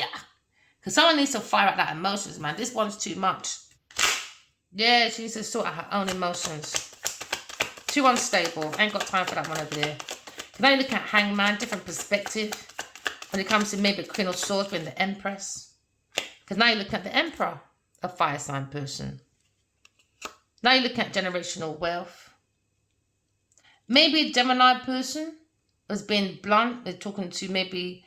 Because someone needs to fire out that emotions, man. This one's too much. Yeah, she needs to sort out her own emotions. Too unstable. Ain't got time for that one over there. Now you're looking at Hangman, different perspective. When it comes to maybe Queen of Swords being the Empress. Because now you're looking at the Emperor, a fire sign person. Now you're looking at generational wealth. Maybe a Gemini person has been blunt. They're talking to maybe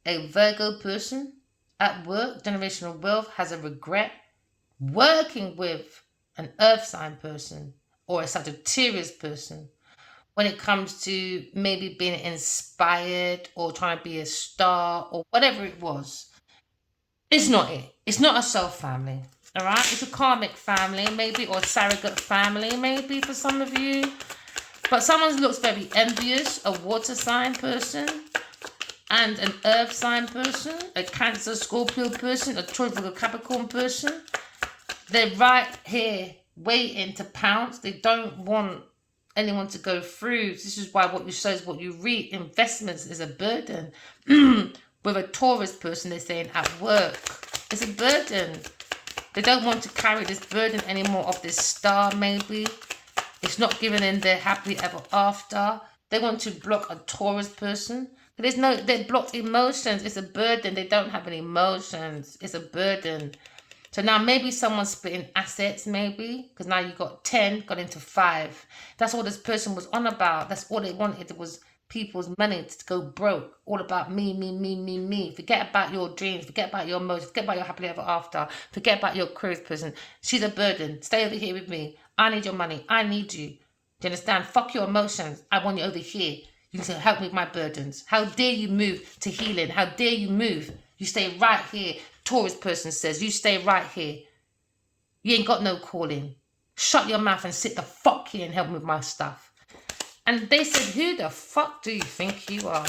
a Virgo person. At work, generational wealth has a regret working with an earth sign person or a Sagittarius person when it comes to maybe being inspired or trying to be a star or whatever it was. It's not it. It's not a soul family. All right. It's a karmic family, maybe, or a surrogate family, maybe for some of you. But someone looks very envious, a water sign person. And an earth sign person, a Cancer, Scorpio person, a Taurus, Capricorn person. They're right here waiting to pounce. They don't want anyone to go through. This is why what you sow is what you reap. Investments is a burden. With a Taurus person, they're saying at work, it's a burden. They don't want to carry this burden anymore of this star, maybe. It's not giving in their happily ever after. They want to block a Taurus person. They blocked emotions. It's a burden. They don't have any emotions. It's a burden. So now maybe someone's splitting assets, maybe, because now you got 10, got into 5. That's all this person was on about. That's all they wanted was people's money to go broke. All about me, me, me, me, me. Forget about your dreams. Forget about your emotions. Forget about your happily ever after. Forget about your curious person. She's a burden. Stay over here with me. I need your money. I need you. Do you understand? Fuck your emotions. I want you over here. You need to help me with my burdens. How dare you move to healing? How dare you move? You stay right here. Taurus person says, you stay right here. You ain't got no calling. Shut your mouth and sit the fuck here and help me with my stuff. And they said, who the fuck do you think you are?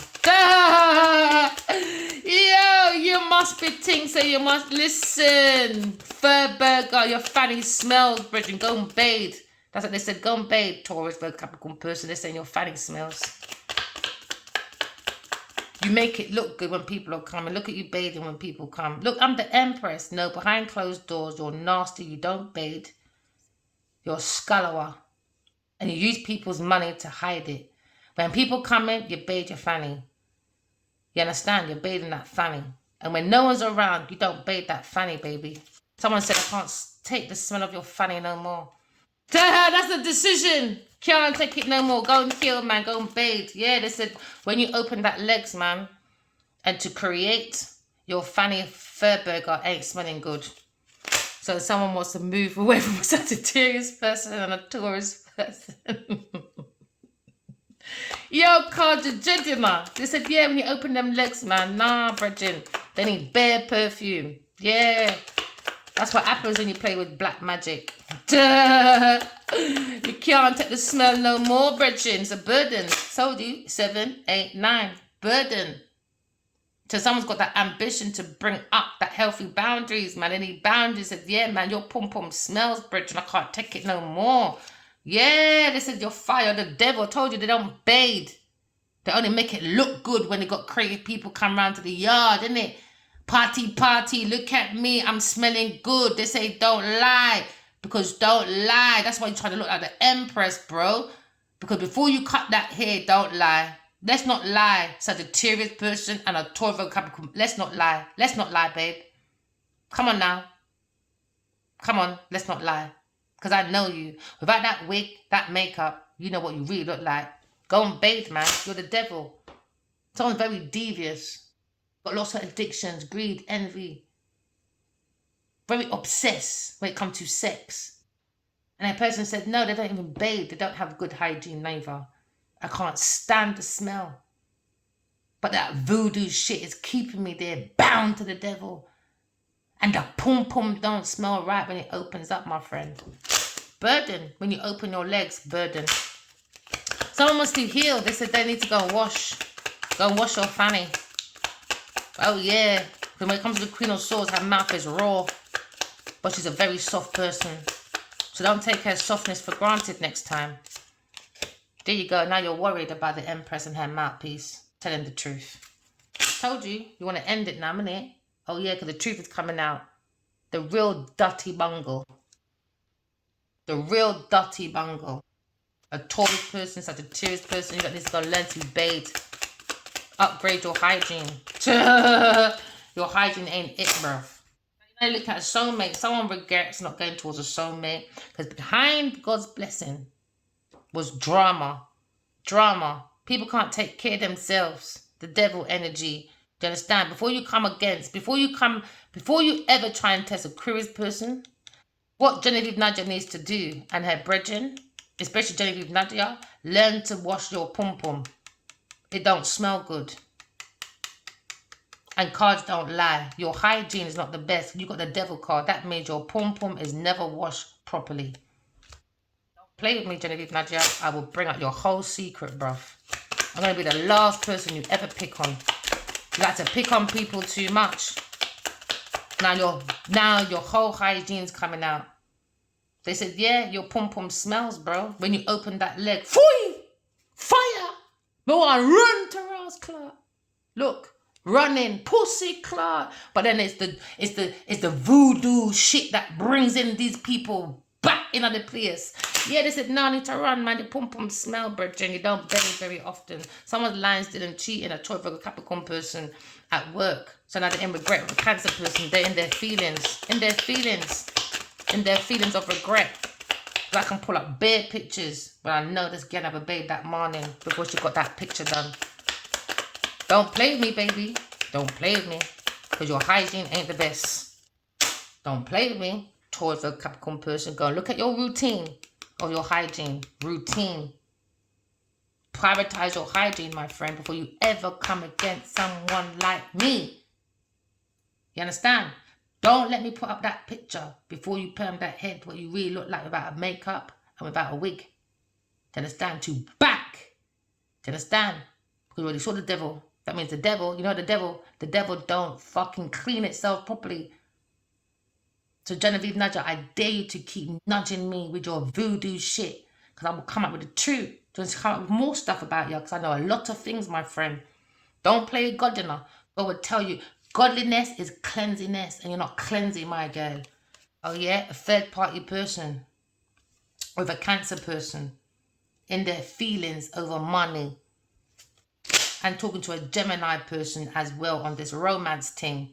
Yo, you must be ting, so you must listen. Fur burger, your fanny smells, Bridget. Go and bathe. That's what they said. Go and bathe, Taurus, Virgo, Capricorn person. They're saying your fanny smells. You make it look good when people are coming. Look at you bathing when people come. Look, I'm the Empress. No, behind closed doors, you're nasty. You don't bathe. You're a scallower. And you use people's money to hide it. When people come in, you bathe your fanny. You understand? You're bathing that fanny. And when no one's around, you don't bathe that fanny, baby. Someone said, I can't take the smell of your fanny no more. That's a decision. Can't take it no more. Go and heal, man. Go and bathe. Yeah, they said when you open that legs, man, and to create, your fanny Furburger ain't smelling good. So someone wants to move away from a Sagittarius person and a Taurus person. Yo, Cardi, they said, yeah, when you open them legs, man, nah, Bridget, they need bare perfume. Yeah. That's what happens when you play with black magic. Duh. You can't take the smell no more, Bridget. It's a burden. Told you, 7, 8, 9. Burden. So someone's got that ambition to bring up that healthy boundaries, man. Any boundaries said, yeah, man, your pom-pom smells, Bridget. I can't take it no more. Yeah, they said you're fire. The devil told you they don't bathe. They only make it look good when they got creative people come round to the yard, isn't it? Party, party, look at me, I'm smelling good. They say don't lie, because don't lie. That's why you're trying to look like the Empress, bro. Because before you cut that hair, don't lie. Let's not lie. Sagittarius person and a Tauro Capricorn. Let's not lie. Let's not lie, babe. Come on now. Come on, let's not lie. Because I know you. Without that wig, that makeup, you know what you really look like. Go and bathe, man. You're the devil. Someone's very devious. Got lots of addictions, greed, envy. Very obsessed when it comes to sex. And that person said, no, they don't even bathe. They don't have good hygiene neither. I can't stand the smell. But that voodoo shit is keeping me there, bound to the devil. And the pom-pom don't smell right when it opens up, my friend. Burden. When you open your legs, burden. Someone wants to heal. They said they need to go and wash. Go and wash your fanny. Oh, yeah. When it comes to the Queen of Swords, her mouth is raw. But she's a very soft person. So don't take her softness for granted next time. There you go. Now you're worried about the Empress and her mouthpiece. Telling the truth. Told you. You want to end it now, innit? Oh, yeah, because the truth is coming out. The real dirty bungle. The real dirty bungle. A Taurus person, Sagittarius person, you got this to learn to bathe. Upgrade your hygiene. Your hygiene ain't it, bruv. You know, look at a soulmate. Someone regrets not going towards a soulmate. Because behind God's blessing was drama. Drama. People can't take care of themselves. The devil energy. Do you understand? Before you ever try and test a curious person, what Genevieve Nadia needs to do, and her brethren, especially Genevieve Nadia, learn to wash your pom-pom. It don't smell good. And cards don't lie. Your hygiene is not the best. You got the devil card. That means your pom-pom is never washed properly. Don't play with me, Genevieve Nadia. I will bring out your whole secret, bruv. I'm going to be the last person you ever pick on. You like to pick on people too much. Now your whole hygiene's coming out. They said, yeah, your pom-pom smells, bro. When you open that leg, fire! No one run to Ross Clark. Look, running, pussy clot. But then it's the voodoo shit that brings in these people back in the place. Yeah, they said, no, I need to run, man. The pum pum smell, brethren. You don't very, very often. Someone's lines didn't cheat in a Taurus Virgo Capricorn person at work. So now they're in regret with a Cancer person. They're in their feelings. In their feelings. In their feelings of regret. I can pull up bare pictures, but I know this girl have a babe that morning before she got that picture done. Don't play with me, baby. Don't play with me. Because your hygiene ain't the best. Don't play with me. Towards a Capricorn person, go and look at your routine or your hygiene. Routine. Prioritize your hygiene, my friend, before you ever come against someone like me. You understand? Don't let me put up that picture before you perm that head, what you really look like without a makeup and without a wig. Do you understand? To back. Do you understand? Because you already saw the devil. That means the devil, you know the devil don't fucking clean itself properly. So Genevieve Nudger, I dare you to keep nudging me with your voodoo shit. Because I will come up with the truth. Just come up with more stuff about you. Because I know a lot of things, my friend. Don't play with God, you know. God will tell you, godliness is cleansiness. And you're not cleansing, my girl. Oh yeah, a third party person. With a Cancer person. In their feelings over money. And talking to a Gemini person as well on this romance thing.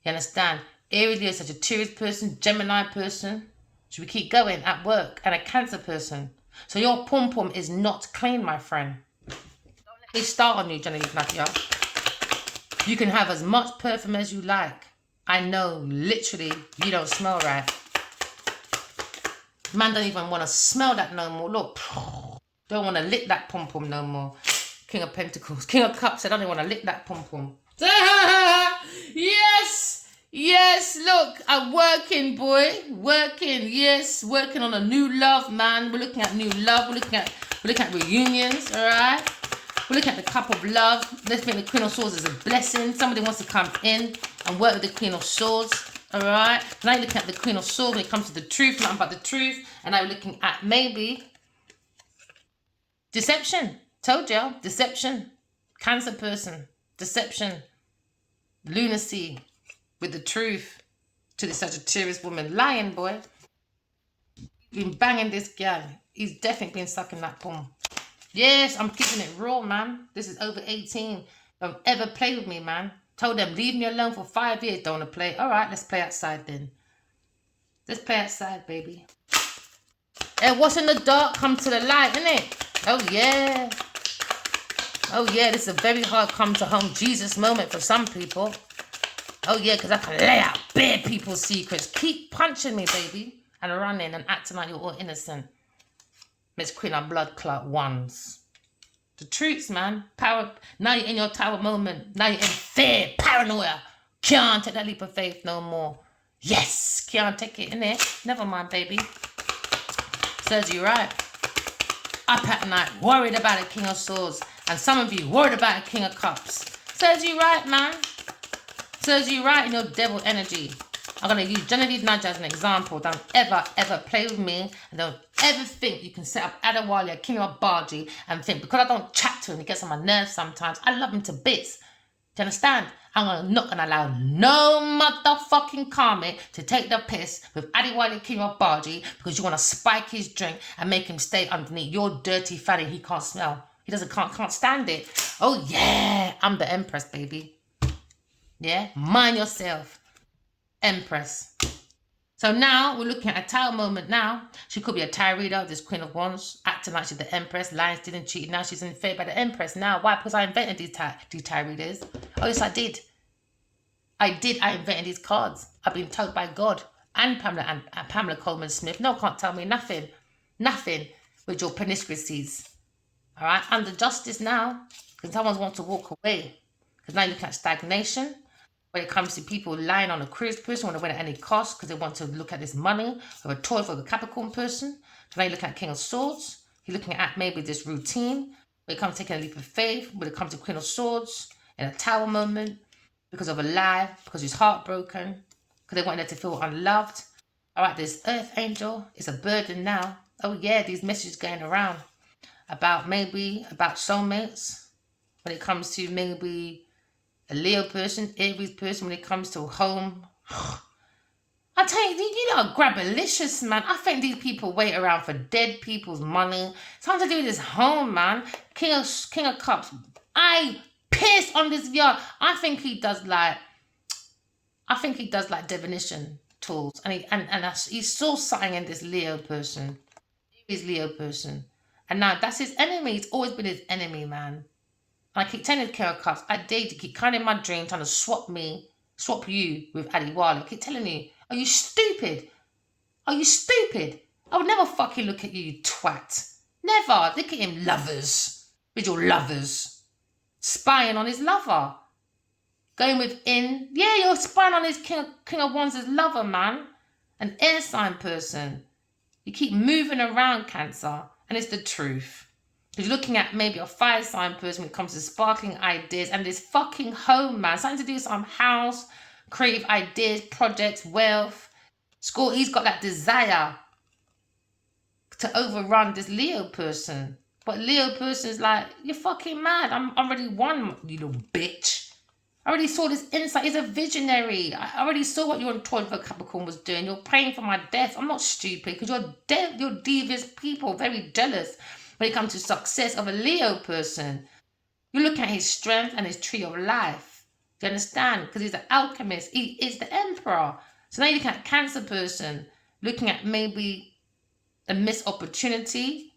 You understand? Aries, Leo, Sagittarius person, Gemini person. Should we keep going at work? And a Cancer person. So your pom pom is not clean, my friend. Don't let me start on you, Genevieve Nadia. You can have as much perfume as you like. I know, literally, you don't smell right. Man don't even want to smell that no more. Look, don't want to lick that pom pom no more. King of Pentacles, King of Cups. I don't even want to lick that pom pom. Yes. Yes, look, I'm working, boy. Working, yes. Working on a new love, man. We're looking at new love. We're looking at reunions, all right? We're looking at the cup of love. Let's think the Queen of Swords is a blessing. Somebody wants to come in and work with the Queen of Swords, all right? Now you're looking at the Queen of Swords when it comes to the truth, nothing but the truth. And now you're looking at maybe deception. Told you, deception. Cancer person, deception, lunacy. With the truth to the Sagittarius woman. Lying, boy. Been banging this guy. He's definitely been sucking that pom. Yes, I'm keeping it raw, man. This is over 18. Don't ever play with me, man. Told them, leave me alone for 5 years. Don't want to play. All right, let's play outside then. Let's play outside, baby. And what's in the dark come to the light, innit? Oh, yeah. Oh, yeah, this is a very hard come to home Jesus moment for some people. Oh, yeah, because I can lay out bare people's secrets. Keep punching me, baby. And running and acting like you're all innocent. Miss Queen of Blood Clot ones. The truths, man. Power. Now you're in your tower moment. Now you're in fear, paranoia. Can't take that leap of faith no more. Yes, can't take it, innit? Never mind, baby. Serves you right. Up at night, worried about a King of Swords. And some of you worried about a King of Cups. Serves you right, man. Serves you right in your devil energy. I'm going to use Genevieve Nudge as an example. Don't ever, ever play with me. And don't ever think you can set up Adewale, King of Bargy, and think because I don't chat to him, he gets on my nerves sometimes. I love him to bits. Do you understand? I'm not going to allow no motherfucking karmic to take the piss with Adewale, King of Bargy, because you want to spike his drink and make him stay underneath your dirty fanny he can't smell. He can't stand it. Oh yeah, I'm the Empress, baby. Yeah, mind yourself. Empress. So now we're looking at a tower moment now. She could be a tarot reader, this Queen of Wands, acting like she's the Empress. Lions didn't cheat. Now she's in favor by the Empress. Now, why? Because I invented these tarot readers. Oh, yes, I did. I invented these cards. I've been told by God and Pamela Coleman Smith. No, can't tell me nothing. Nothing with your peniscracies. All right? Under justice now. Because someone wants to walk away. Because now you're looking at stagnation. When it comes to people lying on a cruise person, want to win at any cost because they want to look at this money, or a Taurus or a Capricorn person. So now you're looking at King of Swords. You're looking at maybe this routine. When it comes to taking a leap of faith, when it comes to Queen of Swords, in a tower moment, because of a lie, because he's heartbroken, because they want her to feel unloved. All right, this Earth Angel is a burden now. Oh yeah, these messages going around about soulmates. When it comes to maybe a Leo person, Aries person when it comes to home. I tell you, you lot are grabbalicious, man. I think these people wait around for dead people's money. Something to do with this home, man. King of Cups. I piss on this yard. I think he does like divination tools, and he's still something in this Leo person. He's Leo person, and now that's his enemy. It's always been his enemy, man. And I keep telling the King of Cups, I dare you to keep coming in my dream trying to swap you with Adiwala. I keep telling you, are you stupid? Are you stupid? I would never fucking look at you, you twat. Never. Look at him, lovers. With your lovers. Spying on his lover. Going within. Yeah, you're spying on his King of Wands' lover, man. An air sign person. You keep moving around, Cancer. And it's the truth. Because you're looking at maybe a fire sign person when it comes to sparkling ideas and this fucking home, man. Something to do with some house, creative ideas, projects, wealth. School, he's got that desire to overrun this Leo person. But Leo person is like, you're fucking mad. I'm already won, you little bitch. I already saw this insight. He's a visionary. I already saw what your Taurus for Capricorn was doing. You're praying for my death. I'm not stupid because you're devious people, very jealous when it comes to success of a Leo person. You look at his strength and his tree of life. Do you understand? Because he's an alchemist. He is the emperor. So now you look at Cancer person, looking at maybe a missed opportunity.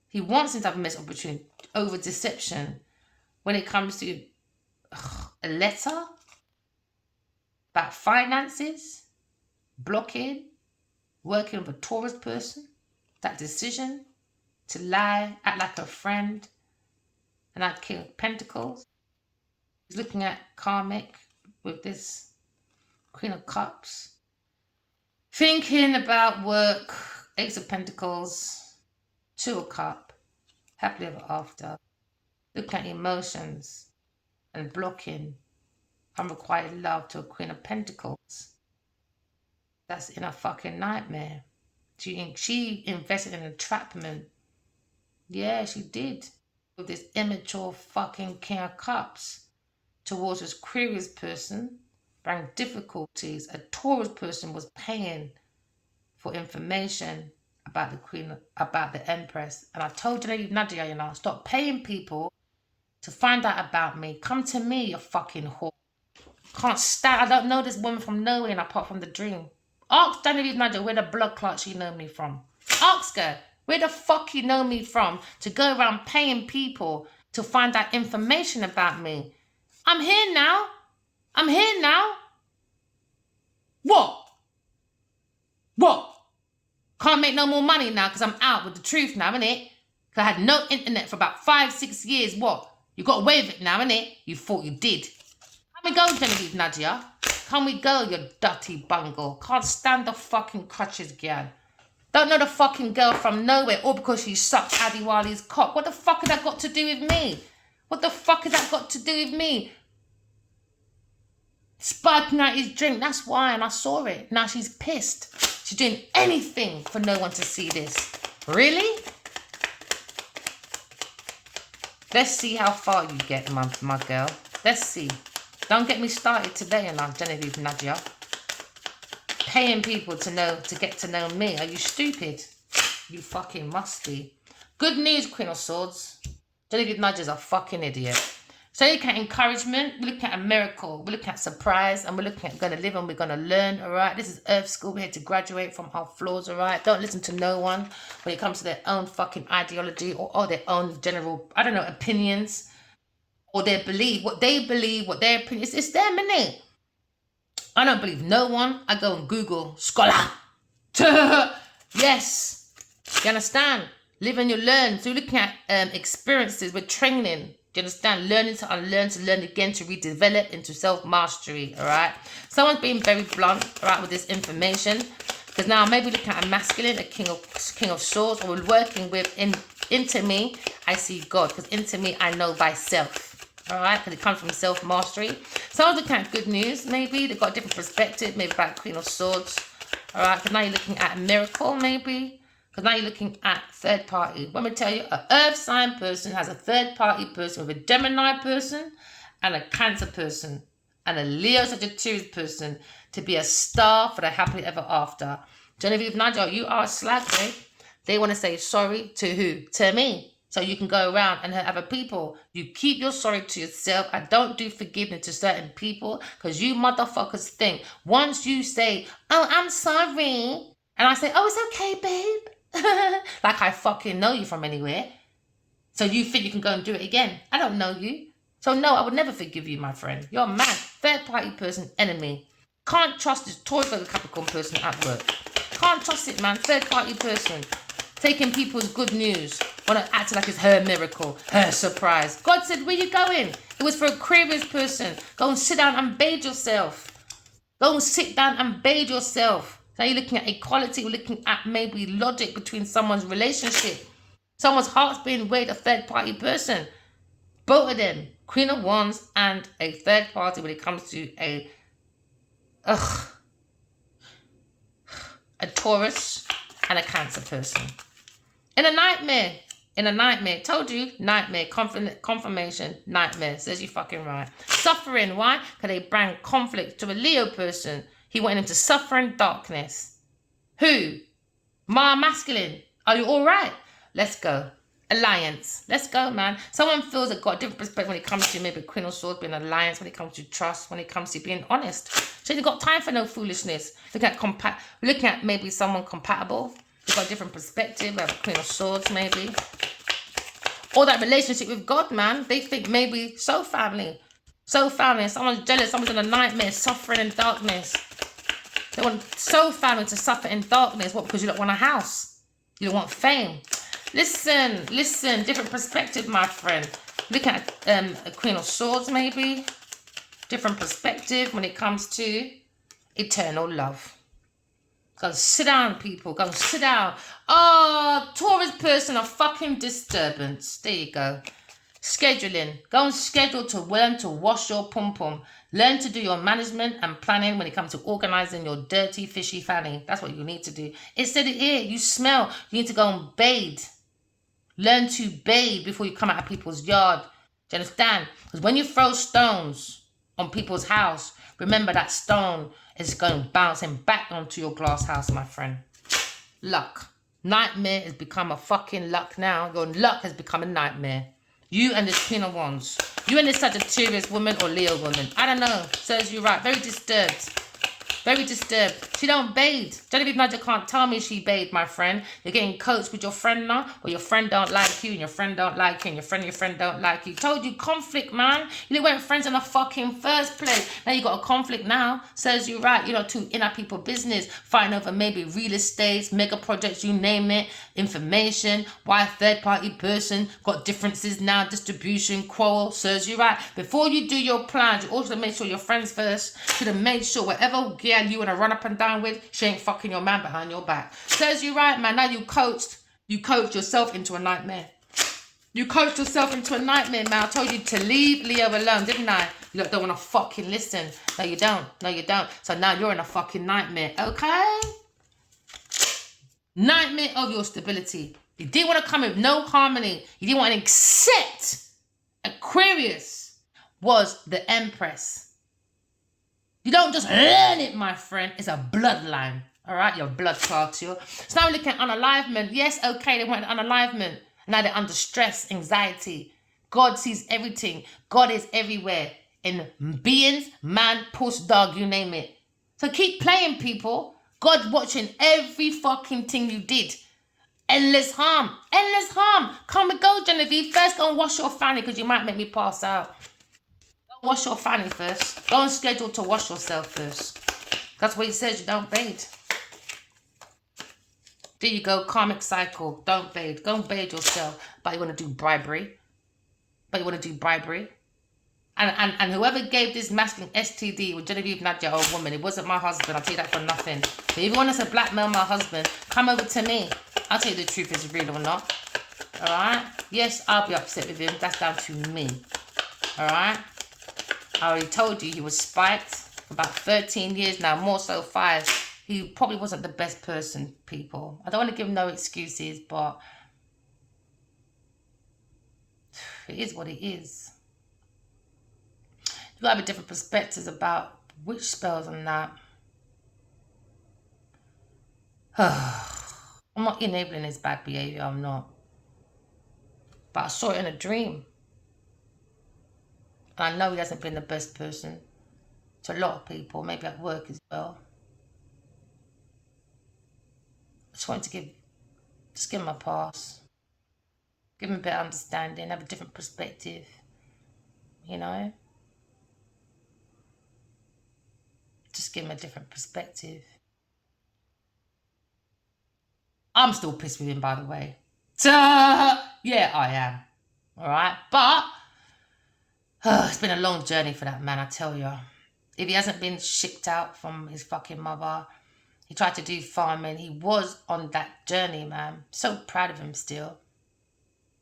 He wants him to have a missed opportunity over deception. When it comes to a letter about finances, blocking, working with a Taurus person, that decision to lie, act like a friend, and that King of Pentacles. He's looking at karmic with this Queen of Cups. Thinking about work, Ace of Pentacles, Two of Cups, happily ever after. Looking at emotions and blocking unrequited love to a Queen of Pentacles. That's in a fucking nightmare. She invested in entrapment. Yeah, she did. With this immature fucking King of Cups towards this Aquarius person, bring difficulties. A Taurus person was paying for information about the Queen, about the Empress. And I told you, Nadia, stop paying people to find out about me. Come to me, you fucking whore. Can't stand. I don't know this woman from nowhere apart from the dream. Ask Genevieve Nadia where the blood clot she know me from. Ask her where the fuck you know me from to go around paying people to find out information about me. I'm here now. I'm here now. What? Can't make no more money now because I'm out with the truth now, innit? Because I had no internet for about 5-6 years. What? You got away with it now, innit? You thought you did. Come we go, Genevieve Nadia. Come we go, you dirty bungle. Can't stand the fucking crutches, girl. Don't know the fucking girl from nowhere, all because she sucked Adiwali's cock. What the fuck has that got to do with me? What the fuck has that got to do with me? Sparking out his drink, that's why, and I saw it. Now she's pissed. She's doing anything for no one to see this. Really? Let's see how far you get, my girl. Let's see. Don't get me started today, Genevieve Nadia. Paying people to get to know me. Are you stupid? You fucking must be. Good news, Queen of Swords. Genevieve Nadia's a fucking idiot. So you look at encouragement, we're looking at a miracle, we're looking at surprise, and we're looking at going to live and we're going to learn, all right? This is Earth School. We're here to graduate from our flaws, all right? Don't listen to no one when it comes to their own fucking ideology or their own general, I don't know, opinions or their belief. What they believe, what their opinions, it's them, innit? I don't believe no one. I go and Google scholar. Yes. You understand? Live and you learn. So we're looking at experiences. We're training. Do you understand? Learning to unlearn, to learn again, to redevelop into self-mastery, all right? Someone's being very blunt, all right, with this information. Because now maybe looking at a masculine, a king of swords, or we're working with, into me, I see God. Because into me, I know thyself, all right? Because it comes from self-mastery. Someone's looking at good news, maybe. They've got a different perspective, maybe about Queen of Swords, all right? Because now you're looking at a miracle, maybe. Because now you're looking at third party. Let me tell you, an earth sign person has a third party person with a Gemini person and a Cancer person and a Leo Sagittarius person to be a star for the happily ever after. Genevieve Nigel, you are a slag, babe. They want to say sorry to who? To me. So you can go around and hurt other people. You keep your sorry to yourself. I don't do forgiveness to certain people because you motherfuckers think once you say, oh, I'm sorry, and I say, oh, it's okay, babe. Like I fucking know you from anywhere. So you think you can go and do it again. I don't know you. So no, I would never forgive you, my friend. You're mad. Third party person, enemy. Can't trust this Taurus or Capricorn person at work. Can't trust it, man. Third party person. Taking people's good news. Want to act like it's her miracle. Her surprise. God said, where you going? It was for a Aquarius person. Go and sit down and bathe yourself. Go and sit down and bathe yourself. Now you're looking at equality. You're looking at maybe logic between someone's relationship. Someone's heart's being weighed, a third party person. Both of them, Queen of Wands and a third party when it comes to a Taurus and a Cancer person. In a nightmare, told you, nightmare, confirmation, nightmare, says you fucking right. Suffering, why? Because they bring conflict to a Leo person. He went into suffering darkness. Who? Masculine. Are you all right? Let's go. Alliance. Let's go, man. Someone feels they've got a different perspective when it comes to maybe Queen of Swords being an alliance, when it comes to trust, when it comes to being honest. So you've got time for no foolishness. Looking at maybe someone compatible. They've got a different perspective. We have Queen of Swords, maybe. Or that relationship with God, man. They think maybe so family. So family. Someone's jealous. Someone's in a nightmare, suffering in darkness. They want so family to suffer in darkness. What? Because you don't want a house. You don't want fame. Listen, different perspective, my friend. Look at a Queen of Swords, maybe. Different perspective when it comes to eternal love. Go sit down, people. Go sit down. Oh, Taurus person, a fucking disturbance. There you go. Scheduling. Go and schedule to learn to wash your pum-pum. Learn to do your management and planning when it comes to organizing your dirty, fishy fanny. That's what you need to do. It said it here. You smell. You need to go and bathe. Learn to bathe before you come out of people's yard. Do you understand? Because when you throw stones on people's house, remember that stone is going bouncing back onto your glass house, my friend. Luck. Nightmare has become a fucking luck now. Your luck has become a nightmare. You and this Queen of Wands. You and this Sagittarius woman or Leo woman. I don't know. Serves you right. Very disturbed. Very disturbed. She don't bathe. Genevieve Nigel can't tell me she bathed, my friend. You're getting coached with your friend now, or your friend don't like you, and your friend don't like you, and your friend don't like you. Told you, conflict, man. You weren't friends in the fucking first place. Now you got a conflict now. Says you right. You're not two inner people business. Fighting over maybe real estate, mega projects, you name it. Information. Why a third party person. Got differences now. Distribution, quarrel. Serves you right. Before you do your plans, you also make sure you're friends first. Should have made sure whatever girl you want to run up and down with, she ain't fucking your man behind your back. Says you right, man. Now you coached yourself into a nightmare. You coached yourself into a nightmare, man. I told you to leave Leo alone, didn't I? You don't want to fucking listen. No, you don't. No, you don't. So now you're in a fucking nightmare, okay? Nightmare of your stability. You didn't want to come with no harmony. You didn't want to accept Aquarius was the Empress. You don't just learn it, my friend. It's a bloodline. All right? Your blood clot. So now we're looking at unalivement. Yes, okay, they went unalivement. Now they're under stress, anxiety. God sees everything. God is everywhere. In beings, man, puss, dog, you name it. So keep playing, people. God watching every fucking thing you did. Endless harm. Endless harm. Come and go, Genevieve. First, go and wash your fanny because you might make me pass out. Wash your fanny first. Go and schedule to wash yourself first. That's what it says. You don't bathe. There you go. Karmic cycle. Don't bathe. Go and bathe yourself. But you want to do bribery. And whoever gave this masculine STD with Genevieve Nadia or a woman, it wasn't my husband. I'll tell you that for nothing. But if you want us to blackmail my husband, come over to me. I'll tell you the truth, is it real or not. Alright? Yes, I'll be upset with him. That's down to me. Alright? I already told you he was spiked for about 13 years now, more so 5. He probably wasn't the best person, people. I don't want to give no excuses, but it is what it is. You gotta have different perspectives about witch spells and that. I'm not enabling his bad behavior, I'm not. But I saw it in a dream. And I know he hasn't been the best person to a lot of people, maybe at work as well. I just wanted to just give him a pass. Give him a better understanding, have a different perspective, you know? Just give him a different perspective. I'm still pissed with him, by the way. Yeah, I am. All right? But it's been a long journey for that man, I tell you. If he hasn't been shipped out from his fucking mother, he tried to do farming. He was on that journey, man. So proud of him still.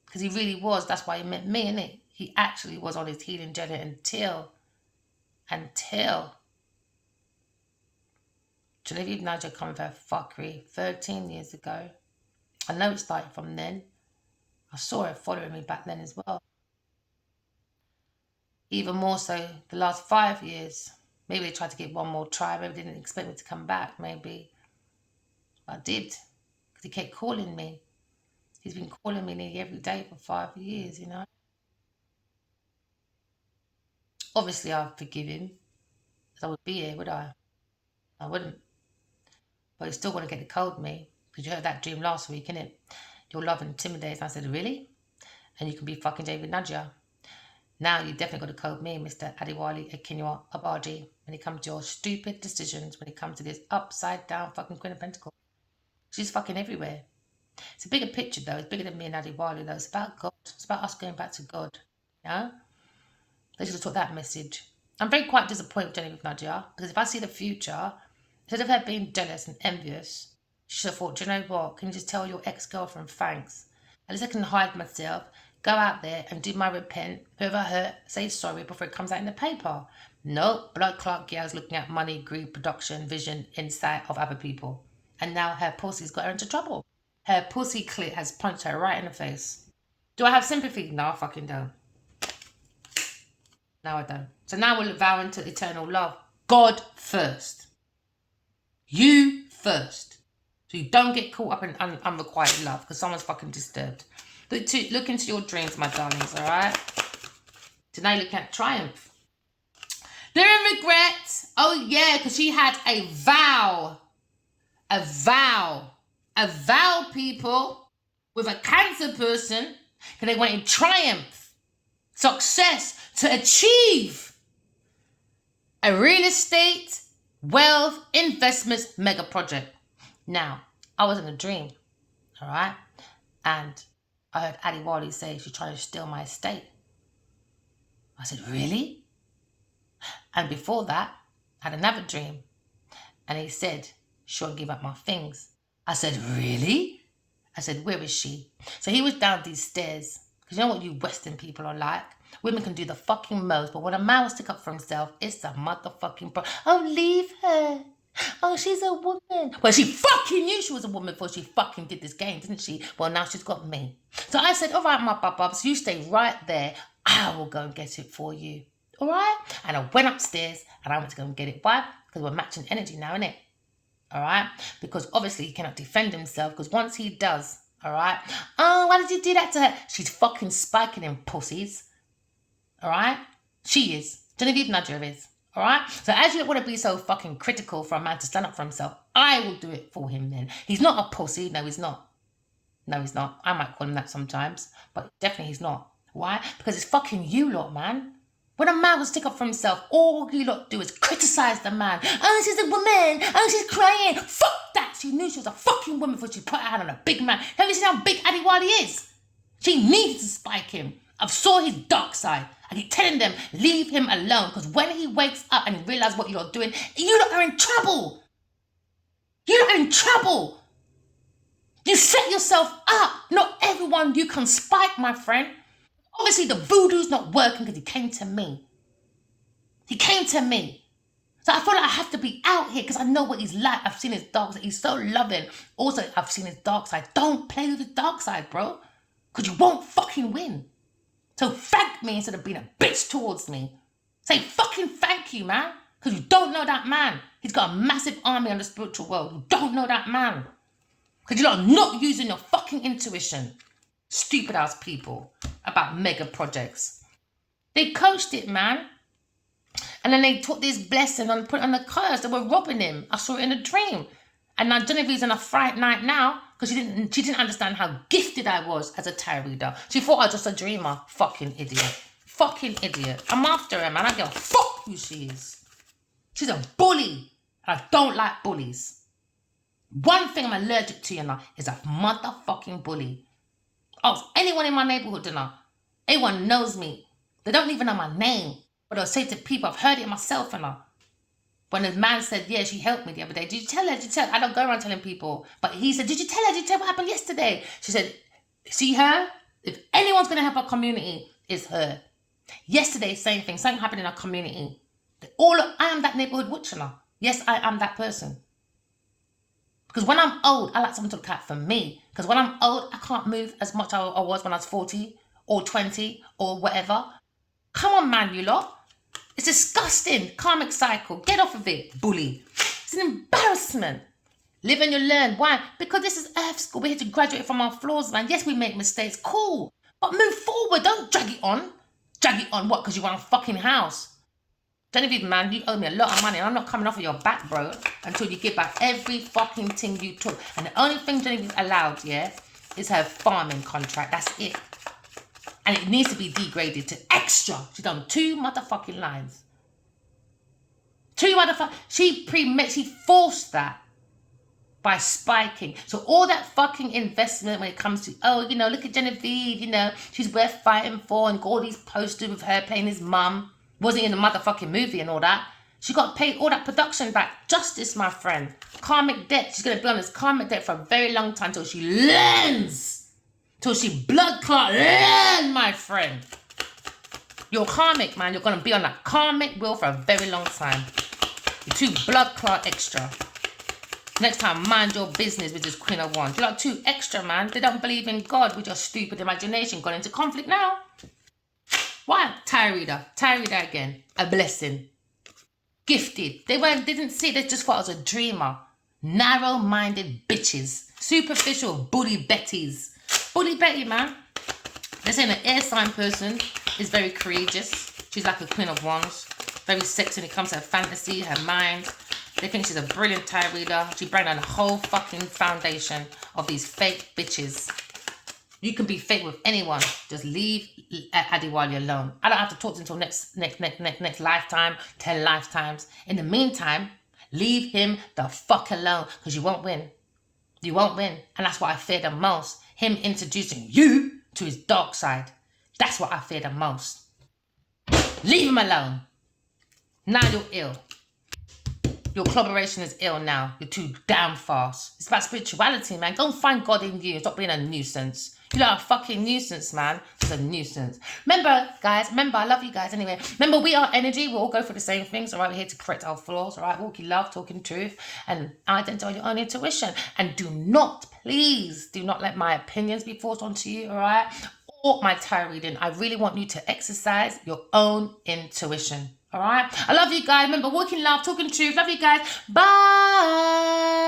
Because he really was. That's why he met me, innit? He actually was on his healing journey until Genevieve Nigel come with her fuckery 13 years ago. I know it started from then. I saw her following me back then as well. Even more so the last 5 years. Maybe they tried to give one more try. Maybe they didn't expect me to come back, maybe. I did. Because he kept calling me. He's been calling me nearly every day for 5 years, you know. Obviously, I forgive him. Because I would be here, would I? I wouldn't. But he's still going to get the cold me. Because you heard that dream last week, innit? Your love intimidates. I said, really? And you can be fucking David Nadja. Now you definitely got to code me, Mr. Adiwali Akinwa Abaji, when it comes to your stupid decisions, when it comes to this upside down fucking Queen of Pentacles. She's fucking everywhere. It's a bigger picture though. It's bigger than me and Adiwali though. It's about God. It's about us going back to God. You know? They should have taught that message. I'm very quite disappointed with Jenny Nadia because if I see the future, instead of her being jealous and envious, she should have thought, do you know what? Can you just tell your ex-girlfriend thanks? At least I can hide myself, go out there and do my repent. Whoever hurt, say sorry before it comes out in the paper. No, blood clot girls looking at money, greed, production, vision, insight of other people. And now her pussy's got her into trouble. Her pussy clit has punched her right in the face. Do I have sympathy? No, I fucking don't. No, I don't. So now we'll vow into eternal love. God first. You first. So you don't get caught up in unrequited love because someone's fucking disturbed. Look into your dreams, my darlings, all right? Tonight, look at triumph. They're in regret. Oh, yeah, because she had a vow. A vow. A vow, people, with a Cancer person, because they wanted triumph, success, to achieve a real estate, wealth, investments, mega project. Now, I was in a dream, all right? And I heard Addie Wally say she's trying to steal my estate. I said, really? And before that, I had another dream. And he said, she won't give up my things. I said, really? I said, where is she? So he was down these stairs. Because you know what you Western people are like? Women can do the fucking most, but when a man will stick up for himself, it's a motherfucking problem. Oh, leave her. Oh, she's a woman. Well, she fucking knew she was a woman before she fucking did this game, didn't she? Well, now she's got me. So I said, all right, my bubs, you stay right there. I will go and get it for you. All right? And I went upstairs and I went to go and get it. Why? Because we're matching energy now, innit? All right? Because obviously he cannot defend himself because once he does, all right? Oh, why did you do that to her? She's fucking spiking him, pussies. All right? She is. Genevieve Nadja is. All right? So as you don't want to be so fucking critical for a man to stand up for himself, I will do it for him then. He's not a pussy. No, he's not. No, he's not. I might call him that sometimes, but definitely he's not. Why? Because it's fucking you lot, man. When a man will stick up for himself, all you lot do is criticize the man. Oh, she's a woman. Oh, she's crying. Fuck that. She knew she was a fucking woman before she put her hand on a big man. Have you seen how big Addie Wadi is? She needed to spike him. I saw his dark side. I keep telling them, leave him alone. Because when he wakes up and he realizes what you're doing, you lot are in trouble. You lot are in trouble. You set yourself up. Not everyone you can spike, my friend. Obviously, the voodoo's not working because he came to me. He came to me. So I feel like I have to be out here because I know what he's like. I've seen his dark side. He's so loving. Also, I've seen his dark side. Don't play with his dark side, bro. Because you won't fucking win. So thank me instead of being a bitch towards me. Say fucking thank you, man. Because you don't know that man. He's got a massive army on the spiritual world. You don't know that man. Because you're not using your fucking intuition. Stupid ass people about mega projects. They coached it, man. And then they took this blessing and put it on the curse. They were robbing him. I saw it in a dream. And now Genevieve's on a fright night now because she didn't understand how gifted I was as a tarot reader. She thought I was just a dreamer. Fucking idiot. Fucking idiot. I'm after her, man. I don't give a fuck who she is. She's a bully. I don't like bullies. One thing I'm allergic to, you know, is a motherfucking bully. Oh, anyone in my neighborhood, you know, anyone knows me. They don't even know my name. But I'll say to people, I've heard it myself, you know. When a man said, yeah, she helped me the other day. Did you tell her? Did you tell her? I don't go around telling people. But he said, did you tell her? Did you tell her what happened yesterday? She said, see her? If anyone's going to help our community, it's her. Yesterday, same thing. Something happened in our community. I am that neighborhood witch, you know. Yes, I am that person. Because when I'm old, I like someone to look out for me. Because when I'm old, I can't move as much as I was when I was 40 or 20 or whatever. Come on, man, you lot. It's disgusting. Karmic cycle. Get off of it, bully. It's an embarrassment. Live and you learn. Why? Because this is Earth School. We're here to graduate from our flaws, man. Yes, we make mistakes. Cool. But move forward. Don't drag it on. Drag it on what? Because you want a fucking house. Genevieve, man, you owe me a lot of money. I'm not coming off of your back, bro, until you give back every fucking thing you took. And the only thing Genevieve allowed, yeah, is her farming contract. That's it. And it needs to be degraded to extra. She's done 2 motherfucking lines. 2 motherfucking... She forced that by spiking. So all that fucking investment when it comes to, oh, you know, look at Genevieve, you know, she's worth fighting for, and all these posters with her playing his mum. Wasn't in the motherfucking movie and all that. She got paid all that production back. Justice, my friend. Karmic debt. She's going to be on this karmic debt for a very long time till she learns. Till she blood clot learn, my friend. You're karmic, man. You're going to be on that karmic wheel for a very long time. You're too blood clot extra. Next time, mind your business with this Queen of Wands. You're like too extra, man. They don't believe in God with your stupid imagination. Gone into conflict now. Why? Tarot reader again. A blessing. Gifted. They didn't see. They just thought I was a dreamer. Narrow-minded bitches. Superficial bully betties. Bully Betty, man. They're saying an air sign person is very courageous. She's like a Queen of Wands. Very sexy when it comes to her fantasy, her mind. They think she's a brilliant tarot reader. She brought down the whole fucking foundation of these fake bitches. You can be fake with anyone. Just leave Adewale alone. I don't have to talk to him until next lifetime, 10 lifetimes. In the meantime, leave him the fuck alone, because you won't win. You won't win. And that's what I fear the most. Him introducing you to his dark side. That's what I fear the most. Leave him alone. Now you're ill. Your collaboration is ill now. You're too damn fast. It's about spirituality, man. Go and find God in you. Stop being a nuisance. You're like a fucking nuisance, man. It's a nuisance. Remember, guys. Remember, I love you guys anyway. Remember, we are energy. We all go for the same things, all right? We're here to correct our flaws, all right? Walking love, talking truth, and identify your own intuition. And do not, please, do not let my opinions be forced onto you, all right? Or my tarot reading. I really want you to exercise your own intuition. All right. I love you guys. Remember, walking love, talking truth. Love you guys. Bye.